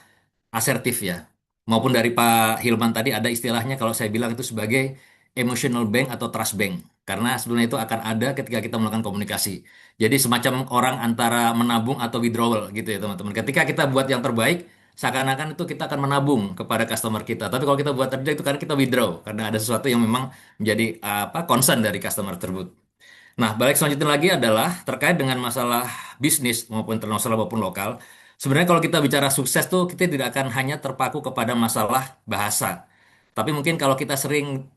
asertif, ya. Maupun dari Pak Hilman tadi ada istilahnya kalau saya bilang itu sebagai emotional bank atau trust bank. Karena sebenarnya itu akan ada ketika kita melakukan komunikasi. Jadi semacam orang antara menabung atau withdrawal gitu ya, teman-teman. Ketika kita buat yang terbaik, seakan-akan itu kita akan menabung kepada customer kita. Tapi kalau kita buat terbaik itu karena kita withdraw, karena ada sesuatu yang memang menjadi apa concern dari customer tersebut. Nah, balik selanjutnya lagi adalah terkait dengan masalah bisnis maupun internasional maupun lokal. Sebenarnya kalau kita bicara sukses tuh kita tidak akan hanya terpaku kepada masalah bahasa. Tapi mungkin kalau kita sering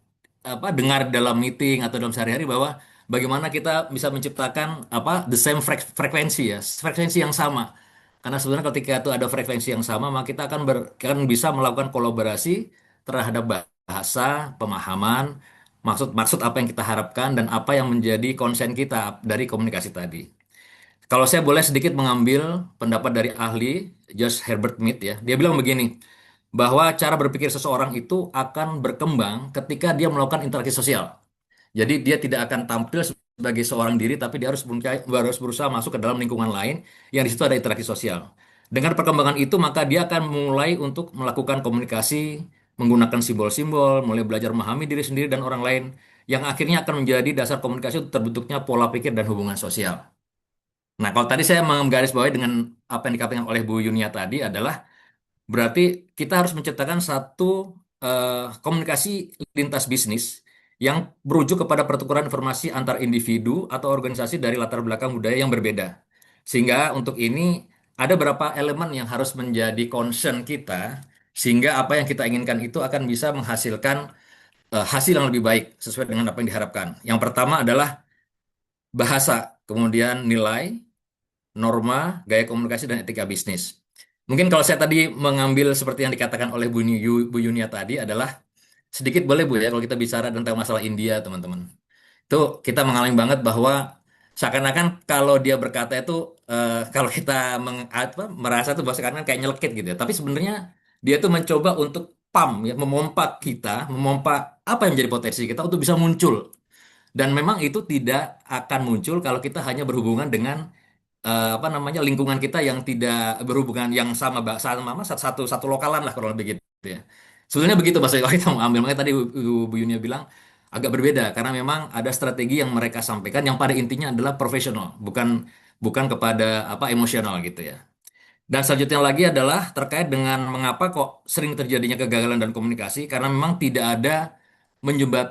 apa dengar dalam meeting atau dalam sehari-hari bahwa bagaimana kita bisa menciptakan apa the same frekuensi, ya, frekuensi yang sama. Karena sebenarnya ketika itu ada frekuensi yang sama, maka kita akan bisa melakukan kolaborasi terhadap bahasa, pemahaman, maksud apa yang kita harapkan dan apa yang menjadi konsen kita dari komunikasi tadi. Kalau saya boleh sedikit mengambil pendapat dari ahli Josh Herbert Mead, ya, dia bilang begini, bahwa cara berpikir seseorang itu akan berkembang ketika dia melakukan interaksi sosial. Jadi dia tidak akan tampil sebagai seorang diri, tapi dia harus berusaha masuk ke dalam lingkungan lain yang di situ ada interaksi sosial. Dengan perkembangan itu, maka dia akan mulai untuk melakukan komunikasi, menggunakan simbol-simbol, mulai belajar memahami diri sendiri dan orang lain, yang akhirnya akan menjadi dasar komunikasi untuk terbentuknya pola pikir dan hubungan sosial. Nah, kalau tadi saya menggarisbawahi dengan apa yang dikatakan oleh Bu Yunia tadi adalah berarti kita harus menciptakan satu komunikasi lintas bisnis yang berujuk kepada pertukaran informasi antar individu atau organisasi dari latar belakang budaya yang berbeda. Sehingga untuk ini ada beberapa elemen yang harus menjadi concern kita, sehingga apa yang kita inginkan itu akan bisa menghasilkan hasil yang lebih baik sesuai dengan apa yang diharapkan. Yang pertama adalah bahasa, kemudian nilai, norma, gaya komunikasi, dan etika bisnis. Mungkin kalau saya tadi mengambil seperti yang dikatakan oleh Bu Yunia tadi adalah sedikit boleh, Bu, ya, kalau kita bicara tentang masalah India, teman-teman. Itu kita mengalami banget bahwa seakan-akan kalau dia berkata itu kalau kita merasa tuh bahwa seakan-akan kayak nyelekit gitu ya. Tapi sebenarnya dia tuh mencoba untuk ya, memompa kita, memompa apa yang menjadi potensi kita untuk bisa muncul. Dan memang itu tidak akan muncul kalau kita hanya berhubungan dengan apa namanya lingkungan kita yang tidak berhubungan yang sama satu satu lokalan lah kurang lebih gitu, ya. Sebenarnya begitu Mas kalau kita mau ambil, makanya tadi Bu Yunia bilang agak berbeda karena memang ada strategi yang mereka sampaikan yang pada intinya adalah profesional, bukan bukan kepada apa emosional gitu, ya. Dan selanjutnya lagi adalah terkait dengan mengapa kok sering terjadinya kegagalan dan komunikasi karena memang tidak ada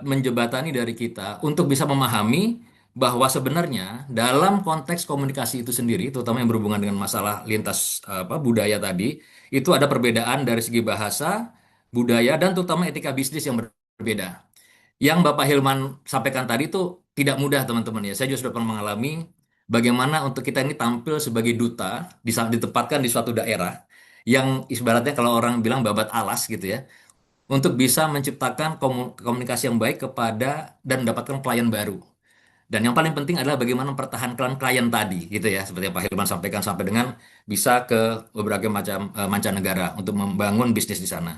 menjebatani dari kita untuk bisa memahami bahwa sebenarnya dalam konteks komunikasi itu sendiri, terutama yang berhubungan dengan masalah lintas apa budaya tadi, itu ada perbedaan dari segi bahasa, budaya, dan terutama etika bisnis yang berbeda. Yang Bapak Hilman sampaikan tadi itu tidak mudah, teman-teman, ya. Saya juga sudah pernah mengalami bagaimana untuk kita ini tampil sebagai duta, ditempatkan di suatu daerah yang ibaratnya kalau orang bilang babat alas gitu, ya, untuk bisa menciptakan komunikasi yang baik kepada dan mendapatkan klien baru. Dan yang paling penting adalah bagaimana mempertahankan klien tadi, gitu ya, seperti yang Pak Hilman sampaikan sampai dengan bisa ke berbagai macam mancanegara untuk membangun bisnis di sana.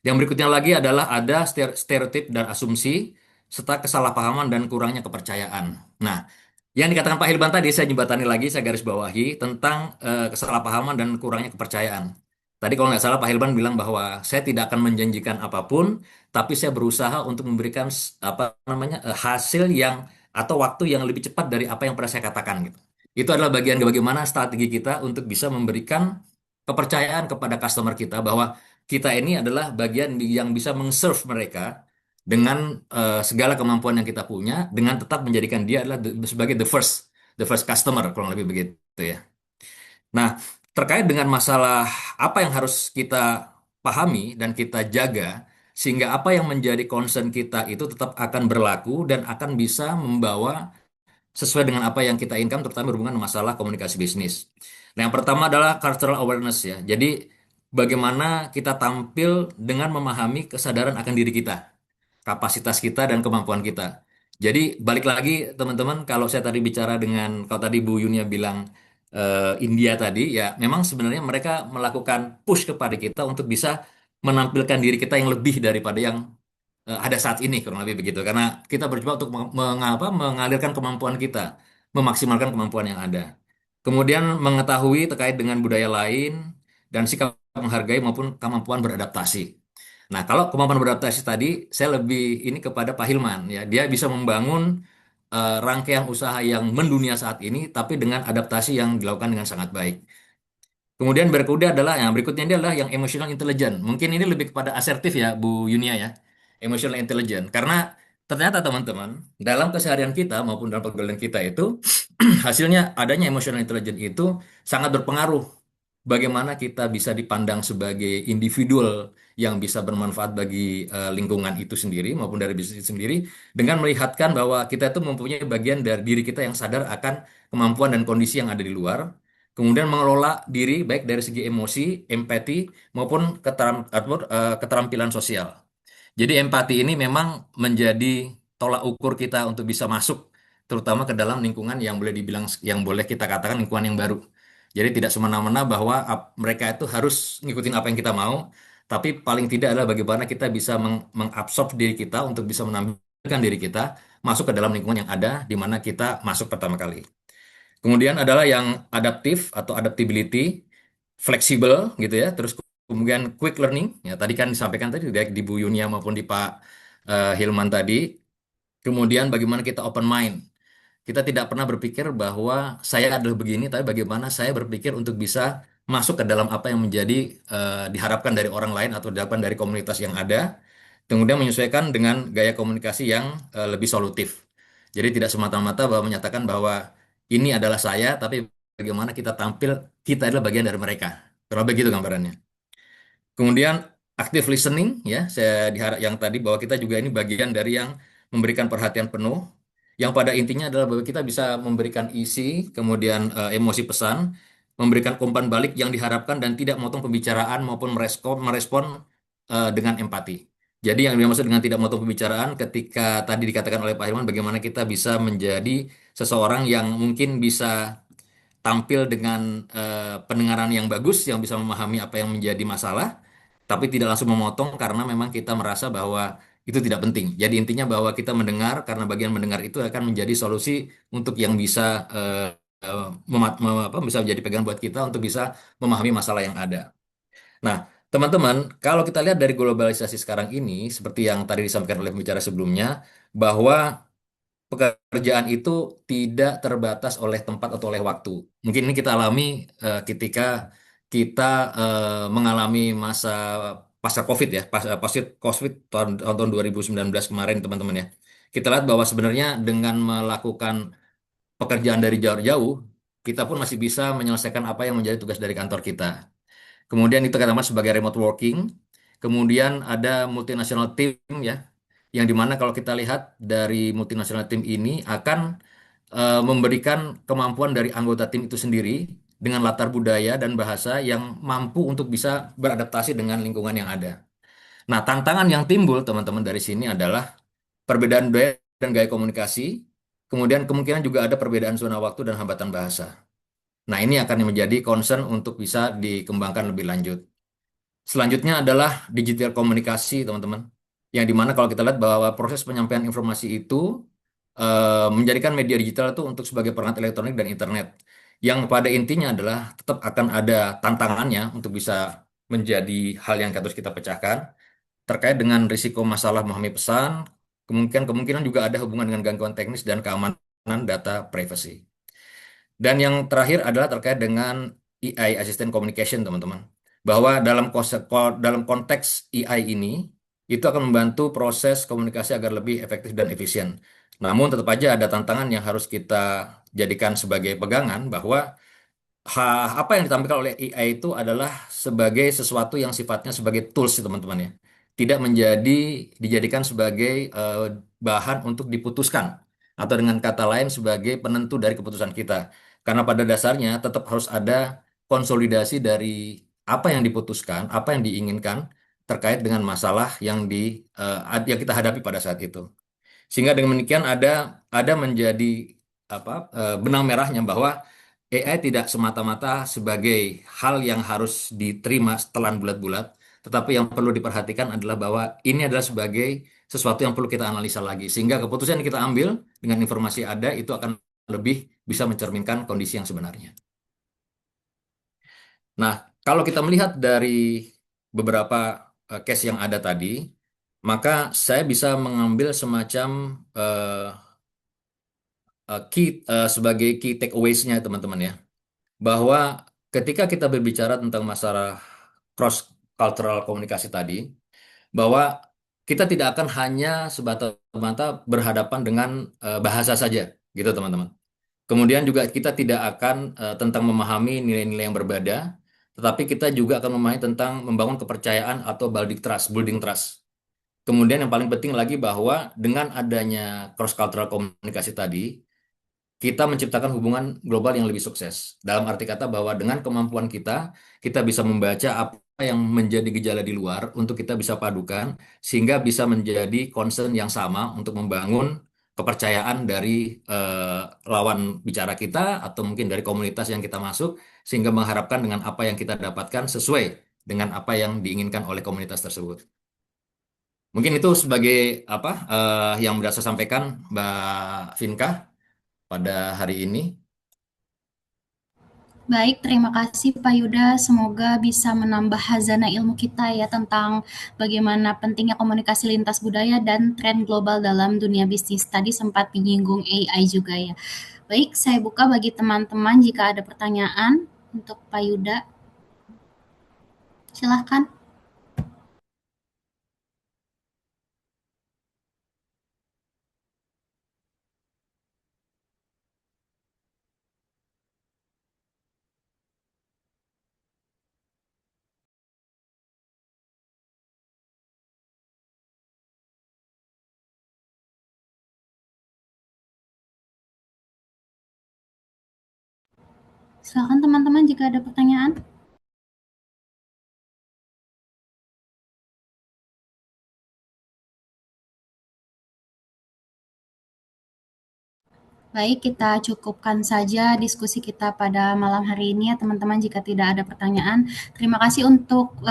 Yang berikutnya lagi adalah ada stereotip dan asumsi serta kesalahpahaman dan kurangnya kepercayaan. Nah, yang dikatakan Pak Hilman tadi saya jembatani lagi, saya garis bawahi tentang kesalahpahaman dan kurangnya kepercayaan. Tadi kalau nggak salah Pak Hilman bilang bahwa saya tidak akan menjanjikan apapun, tapi saya berusaha untuk memberikan apa namanya hasil yang atau waktu yang lebih cepat dari apa yang pernah saya katakan gitu. Itu adalah bagian bagaimana strategi kita untuk bisa memberikan kepercayaan kepada customer kita bahwa kita ini adalah bagian yang bisa meng-serve mereka dengan segala kemampuan yang kita punya, dengan tetap menjadikan dia adalah sebagai the first customer kurang lebih begitu ya. Nah, terkait dengan masalah apa yang harus kita pahami dan kita jaga, sehingga apa yang menjadi concern kita itu tetap akan berlaku dan akan bisa membawa sesuai dengan apa yang kita inginkan, terutama berhubungan dengan masalah komunikasi bisnis. Nah, yang pertama adalah cultural awareness ya. Jadi, bagaimana kita tampil dengan memahami kesadaran akan diri kita, kapasitas kita dan kemampuan kita. Jadi balik lagi teman-teman, kalau saya tadi bicara dengan, kalau tadi Bu Yunia bilang India tadi, ya memang sebenarnya mereka melakukan push kepada kita untuk bisa menampilkan diri kita yang lebih daripada yang ada saat ini kurang lebih begitu. Karena kita bercoba untuk mengalirkan kemampuan kita, memaksimalkan kemampuan yang ada. Kemudian mengetahui terkait dengan budaya lain dan sikap menghargai maupun kemampuan beradaptasi. Nah, kalau kemampuan beradaptasi tadi, saya lebih ini kepada Pak Hilman ya. Dia bisa membangun rangkaian usaha yang mendunia saat ini, tapi dengan adaptasi yang dilakukan dengan sangat baik. Kemudian berikutnya adalah yang berikutnya ini adalah yang emotional intelligence. Mungkin ini lebih kepada asertif ya, Bu Yunia ya. Emotional intelligence. Karena ternyata teman-teman, dalam keseharian kita maupun dalam pekerjaan kita itu hasilnya adanya emotional intelligence itu sangat berpengaruh bagaimana kita bisa dipandang sebagai individual yang bisa bermanfaat bagi lingkungan itu sendiri maupun dari bisnis itu sendiri dengan melihatkan bahwa kita itu mempunyai bagian dari diri kita yang sadar akan kemampuan dan kondisi yang ada di luar, kemudian mengelola diri baik dari segi emosi, empati maupun keterampilan sosial. Jadi empati ini memang menjadi tolak ukur kita untuk bisa masuk terutama ke dalam lingkungan yang boleh dibilang yang boleh kita katakan lingkungan yang baru. Jadi tidak semena-mena bahwa mereka itu harus ngikutin apa yang kita mau, tapi paling tidak adalah bagaimana kita bisa mengabsorb diri kita untuk bisa menampilkan diri kita masuk ke dalam lingkungan yang ada di mana kita masuk pertama kali. Kemudian adalah yang adaptif atau adaptability, fleksibel gitu ya. Terus kemudian quick learning, ya tadi kan disampaikan tadi baik di Bu Yunia maupun di Pak Hilman tadi. Kemudian bagaimana kita open mind. Kita tidak pernah berpikir bahwa saya adalah begini, tapi bagaimana saya berpikir untuk bisa masuk ke dalam apa yang menjadi diharapkan dari orang lain atau diharapkan dari komunitas yang ada. Kemudian menyesuaikan dengan gaya komunikasi yang lebih solutif. Jadi tidak semata-mata bahwa menyatakan bahwa ini adalah saya, tapi bagaimana kita tampil, kita adalah bagian dari mereka. Kurang begitu gambarannya. Kemudian active listening ya, saya diharap yang tadi bahwa kita juga ini bagian dari yang memberikan perhatian penuh. Yang pada intinya adalah bahwa kita bisa memberikan isi, kemudian emosi pesan, memberikan umpan balik yang diharapkan dan tidak memotong pembicaraan maupun merespon dengan empati. Jadi yang dimaksud dengan tidak memotong pembicaraan ketika tadi dikatakan oleh Pak Hilman bagaimana kita bisa menjadi seseorang yang mungkin bisa tampil dengan pendengaran yang bagus, yang bisa memahami apa yang menjadi masalah, tapi tidak langsung memotong karena memang kita merasa bahwa itu tidak penting. Jadi intinya bahwa kita mendengar karena bagian mendengar itu akan menjadi solusi untuk yang bisa bisa menjadi pegangan buat kita untuk bisa memahami masalah yang ada. Nah, teman-teman, kalau kita lihat dari globalisasi sekarang ini, seperti yang tadi disampaikan oleh pembicara sebelumnya, bahwa pekerjaan itu tidak terbatas oleh tempat atau oleh waktu. Mungkin ini kita alami ketika kita mengalami masa pasca COVID ya, pasca COVID tahun 2019 kemarin teman-teman ya. Kita lihat bahwa sebenarnya dengan melakukan pekerjaan dari jauh-jauh, kita pun masih bisa menyelesaikan apa yang menjadi tugas dari kantor kita. Kemudian itu katakan sebagai remote working. Kemudian ada multinational team ya, yang dimana kalau kita lihat dari multinational team ini akan memberikan kemampuan dari anggota tim itu sendiri dengan latar budaya dan bahasa yang mampu untuk bisa beradaptasi dengan lingkungan yang ada. Nah, tantangan yang timbul teman-teman dari sini adalah perbedaan budaya dan gaya komunikasi, kemudian kemungkinan juga ada perbedaan zona waktu dan hambatan bahasa. Nah, ini akan menjadi concern untuk bisa dikembangkan lebih lanjut. Selanjutnya adalah digital komunikasi, teman-teman. yang dimana kalau kita lihat bahwa proses penyampaian informasi itu menjadikan media digital itu untuk sebagai perangkat elektronik dan internet, yang pada intinya adalah tetap akan ada tantangannya untuk bisa menjadi hal yang harus kita pecahkan terkait dengan risiko masalah memahami pesan, kemungkinan juga ada hubungan dengan gangguan teknis dan keamanan data privacy. Dan yang terakhir adalah terkait dengan AI, Assistant Communication, teman-teman. Bahwa dalam konteks AI ini, itu akan membantu proses komunikasi agar lebih efektif dan efisien. Namun tetap aja ada tantangan yang harus kita jadikan sebagai pegangan bahwa apa yang ditampilkan oleh AI itu adalah sebagai sesuatu yang sifatnya sebagai tools, teman-teman ya. Tidak dijadikan sebagai bahan untuk diputuskan atau dengan kata lain sebagai penentu dari keputusan kita. Karena pada dasarnya tetap harus ada konsolidasi dari apa yang diputuskan, apa yang diinginkan terkait dengan masalah yang kita hadapi pada saat itu. Sehingga dengan demikian ada menjadi benang merahnya bahwa AI tidak semata-mata sebagai hal yang harus diterima setelan bulat-bulat, tetapi yang perlu diperhatikan adalah bahwa ini adalah sebagai sesuatu yang perlu kita analisa lagi, sehingga keputusan yang kita ambil dengan informasi ada itu akan lebih bisa mencerminkan kondisi yang sebenarnya. Nah, kalau kita melihat dari beberapa case yang ada tadi, maka saya bisa mengambil semacam sebagai key takeaways-nya teman-teman ya, bahwa ketika kita berbicara tentang masalah cross cultural komunikasi tadi, bahwa kita tidak akan hanya semata-mata berhadapan dengan bahasa saja, gitu teman-teman. Kemudian juga kita tidak akan tentang memahami nilai-nilai yang berbeda, tetapi kita juga akan memahami tentang membangun kepercayaan atau building trust. Kemudian yang paling penting lagi bahwa dengan adanya cross cultural komunikasi tadi, kita menciptakan hubungan global yang lebih sukses. Dalam arti kata bahwa dengan kemampuan kita bisa membaca apa yang menjadi gejala di luar untuk kita bisa padukan, sehingga bisa menjadi concern yang sama untuk membangun kepercayaan dari lawan bicara kita atau mungkin dari komunitas yang kita masuk, sehingga mengharapkan dengan apa yang kita dapatkan sesuai dengan apa yang diinginkan oleh komunitas tersebut. Mungkin itu sebagai yang bisa saya sampaikan, Mbak Vinka, pada hari ini. Baik, terima kasih Pak Yuda. Semoga bisa menambah hazana ilmu kita ya tentang bagaimana pentingnya komunikasi lintas budaya dan tren global dalam dunia bisnis. Tadi sempat menyinggung AI juga ya. Baik, saya buka bagi teman-teman jika ada pertanyaan untuk Pak Yuda. Silahkan. Silahkan teman-teman jika ada pertanyaan. Baik, kita cukupkan saja diskusi kita pada malam hari ini ya teman-teman jika tidak ada pertanyaan. Terima kasih untuk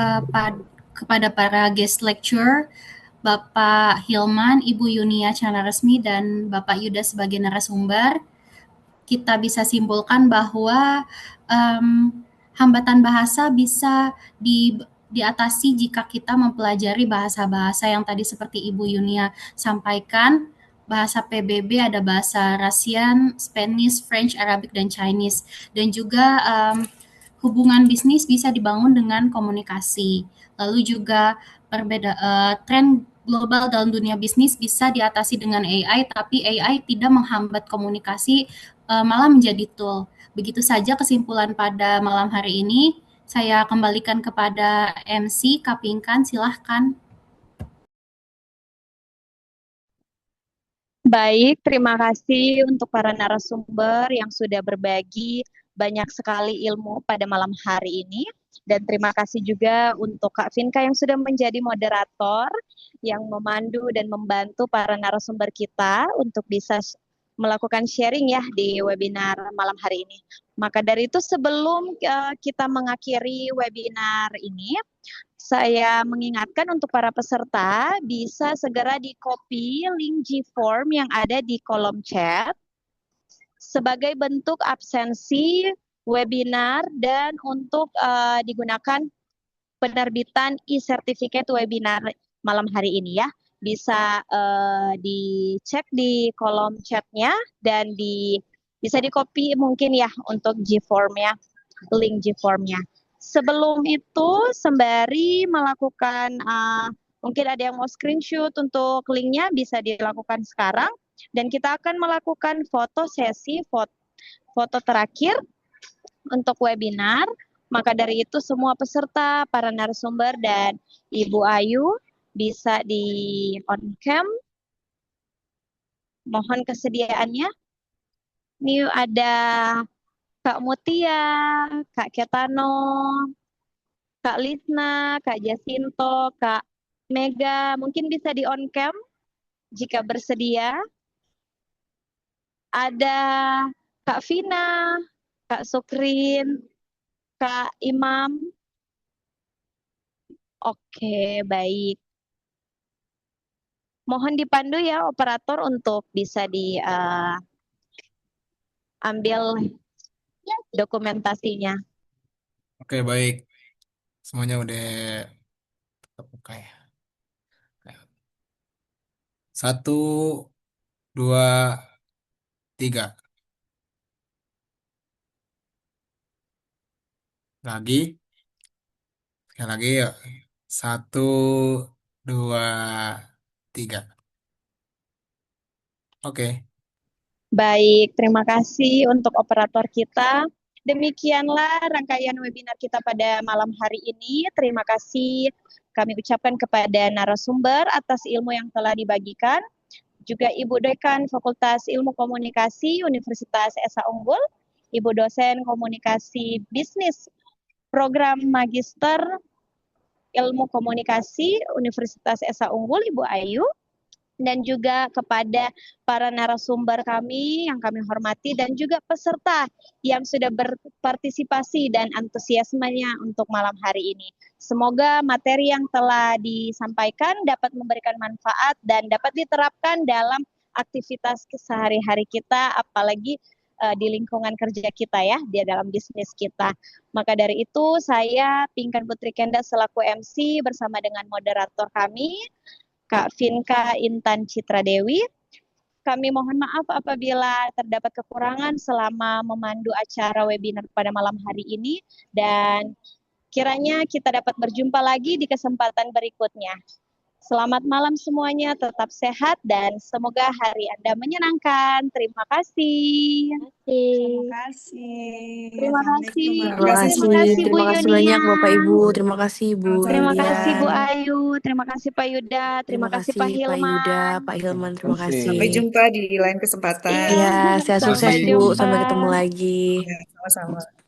kepada para guest lecturer, Bapak Hilman, Ibu Yunia Chandra Resmi, dan Bapak Yuda sebagai narasumber. Kita bisa simpulkan bahwa hambatan bahasa bisa diatasi jika kita mempelajari bahasa-bahasa yang tadi seperti Ibu Yunia sampaikan. Bahasa PBB ada bahasa Russian, Spanish, French, Arabic, dan Chinese. Dan juga hubungan bisnis bisa dibangun dengan komunikasi. Lalu juga tren global dalam dunia bisnis bisa diatasi dengan AI, tapi AI tidak menghambat komunikasi, malah menjadi tool. Begitu saja kesimpulan pada malam hari ini. Saya kembalikan kepada MC Kak Pinkan, silahkan. Baik, terima kasih untuk para narasumber yang sudah berbagi banyak sekali ilmu pada malam hari ini. Dan terima kasih juga untuk Kak Vinka yang sudah menjadi moderator, yang memandu dan membantu para narasumber kita untuk bisa melakukan sharing ya di webinar malam hari ini. Maka dari itu sebelum kita mengakhiri webinar ini, saya mengingatkan untuk para peserta bisa segera di-copy link G-Form yang ada di kolom chat sebagai bentuk absensi webinar dan untuk digunakan penerbitan e-certificate webinar malam hari ini ya. Bisa dicek di kolom chatnya dan bisa di-copy mungkin ya untuk G-Form-nya, link G-Form-nya. Sebelum itu, sembari melakukan, mungkin ada yang mau screenshot untuk linknya bisa dilakukan sekarang. Dan kita akan melakukan foto sesi, foto terakhir untuk webinar. Maka dari itu semua peserta, para narasumber, dan Ibu Ayu bisa di on cam. Mohon kesediaannya. Ini ada Kak Mutia, Kak Ketano, Kak Lisna, Kak Jasinto, Kak Mega. Mungkin bisa di on cam jika bersedia. Ada Kak Vina, Kak Sukrin, Kak Imam. Oke, baik. Mohon dipandu ya operator untuk bisa diambil dokumentasinya. Oke, baik. Semuanya udah terbuka ya. 1, 2, 3. Lagi. Sekali lagi ya. 1, 2, 3. Oke. Baik, terima kasih untuk operator kita. Demikianlah rangkaian webinar kita pada malam hari ini. Terima kasih kami ucapkan kepada narasumber atas ilmu yang telah dibagikan. Juga Ibu Dekan Fakultas Ilmu Komunikasi Universitas Esa Unggul, Ibu Dosen Komunikasi Bisnis Program Magister Ilmu Komunikasi Universitas Esa Unggul, Ibu Ayu, dan juga kepada para narasumber kami yang kami hormati dan juga peserta yang sudah berpartisipasi dan antusiasmenya untuk malam hari ini. Semoga materi yang telah disampaikan dapat memberikan manfaat dan dapat diterapkan dalam aktivitas sehari-hari kita, apalagi di lingkungan kerja kita ya, di dalam bisnis kita. Maka dari itu saya Pinkan Putri Kenda selaku MC bersama dengan moderator kami, Kak Vinka Intan Citra Dewi. Kami mohon maaf apabila terdapat kekurangan selama memandu acara webinar pada malam hari ini dan kiranya kita dapat berjumpa lagi di kesempatan berikutnya. Selamat malam semuanya, tetap sehat dan semoga hari Anda menyenangkan. Terima kasih. Terima kasih. Terima kasih. Assalamualaikum Terima kasih, Bu terima kasih Yunia. banyak Bapak Ibu, terima kasih Bu Terima kasih Bu Lilian, Ayu, terima kasih Pak Yuda, terima kasih Pak Pak Yuda, Hilman. Pak Hilman, terima kasih. Sampai kasih. jumpa di lain kesempatan. Iya, Iya, sehat sampai sukses Bu, jumpa. sampai ketemu lagi. Ya, sama-sama.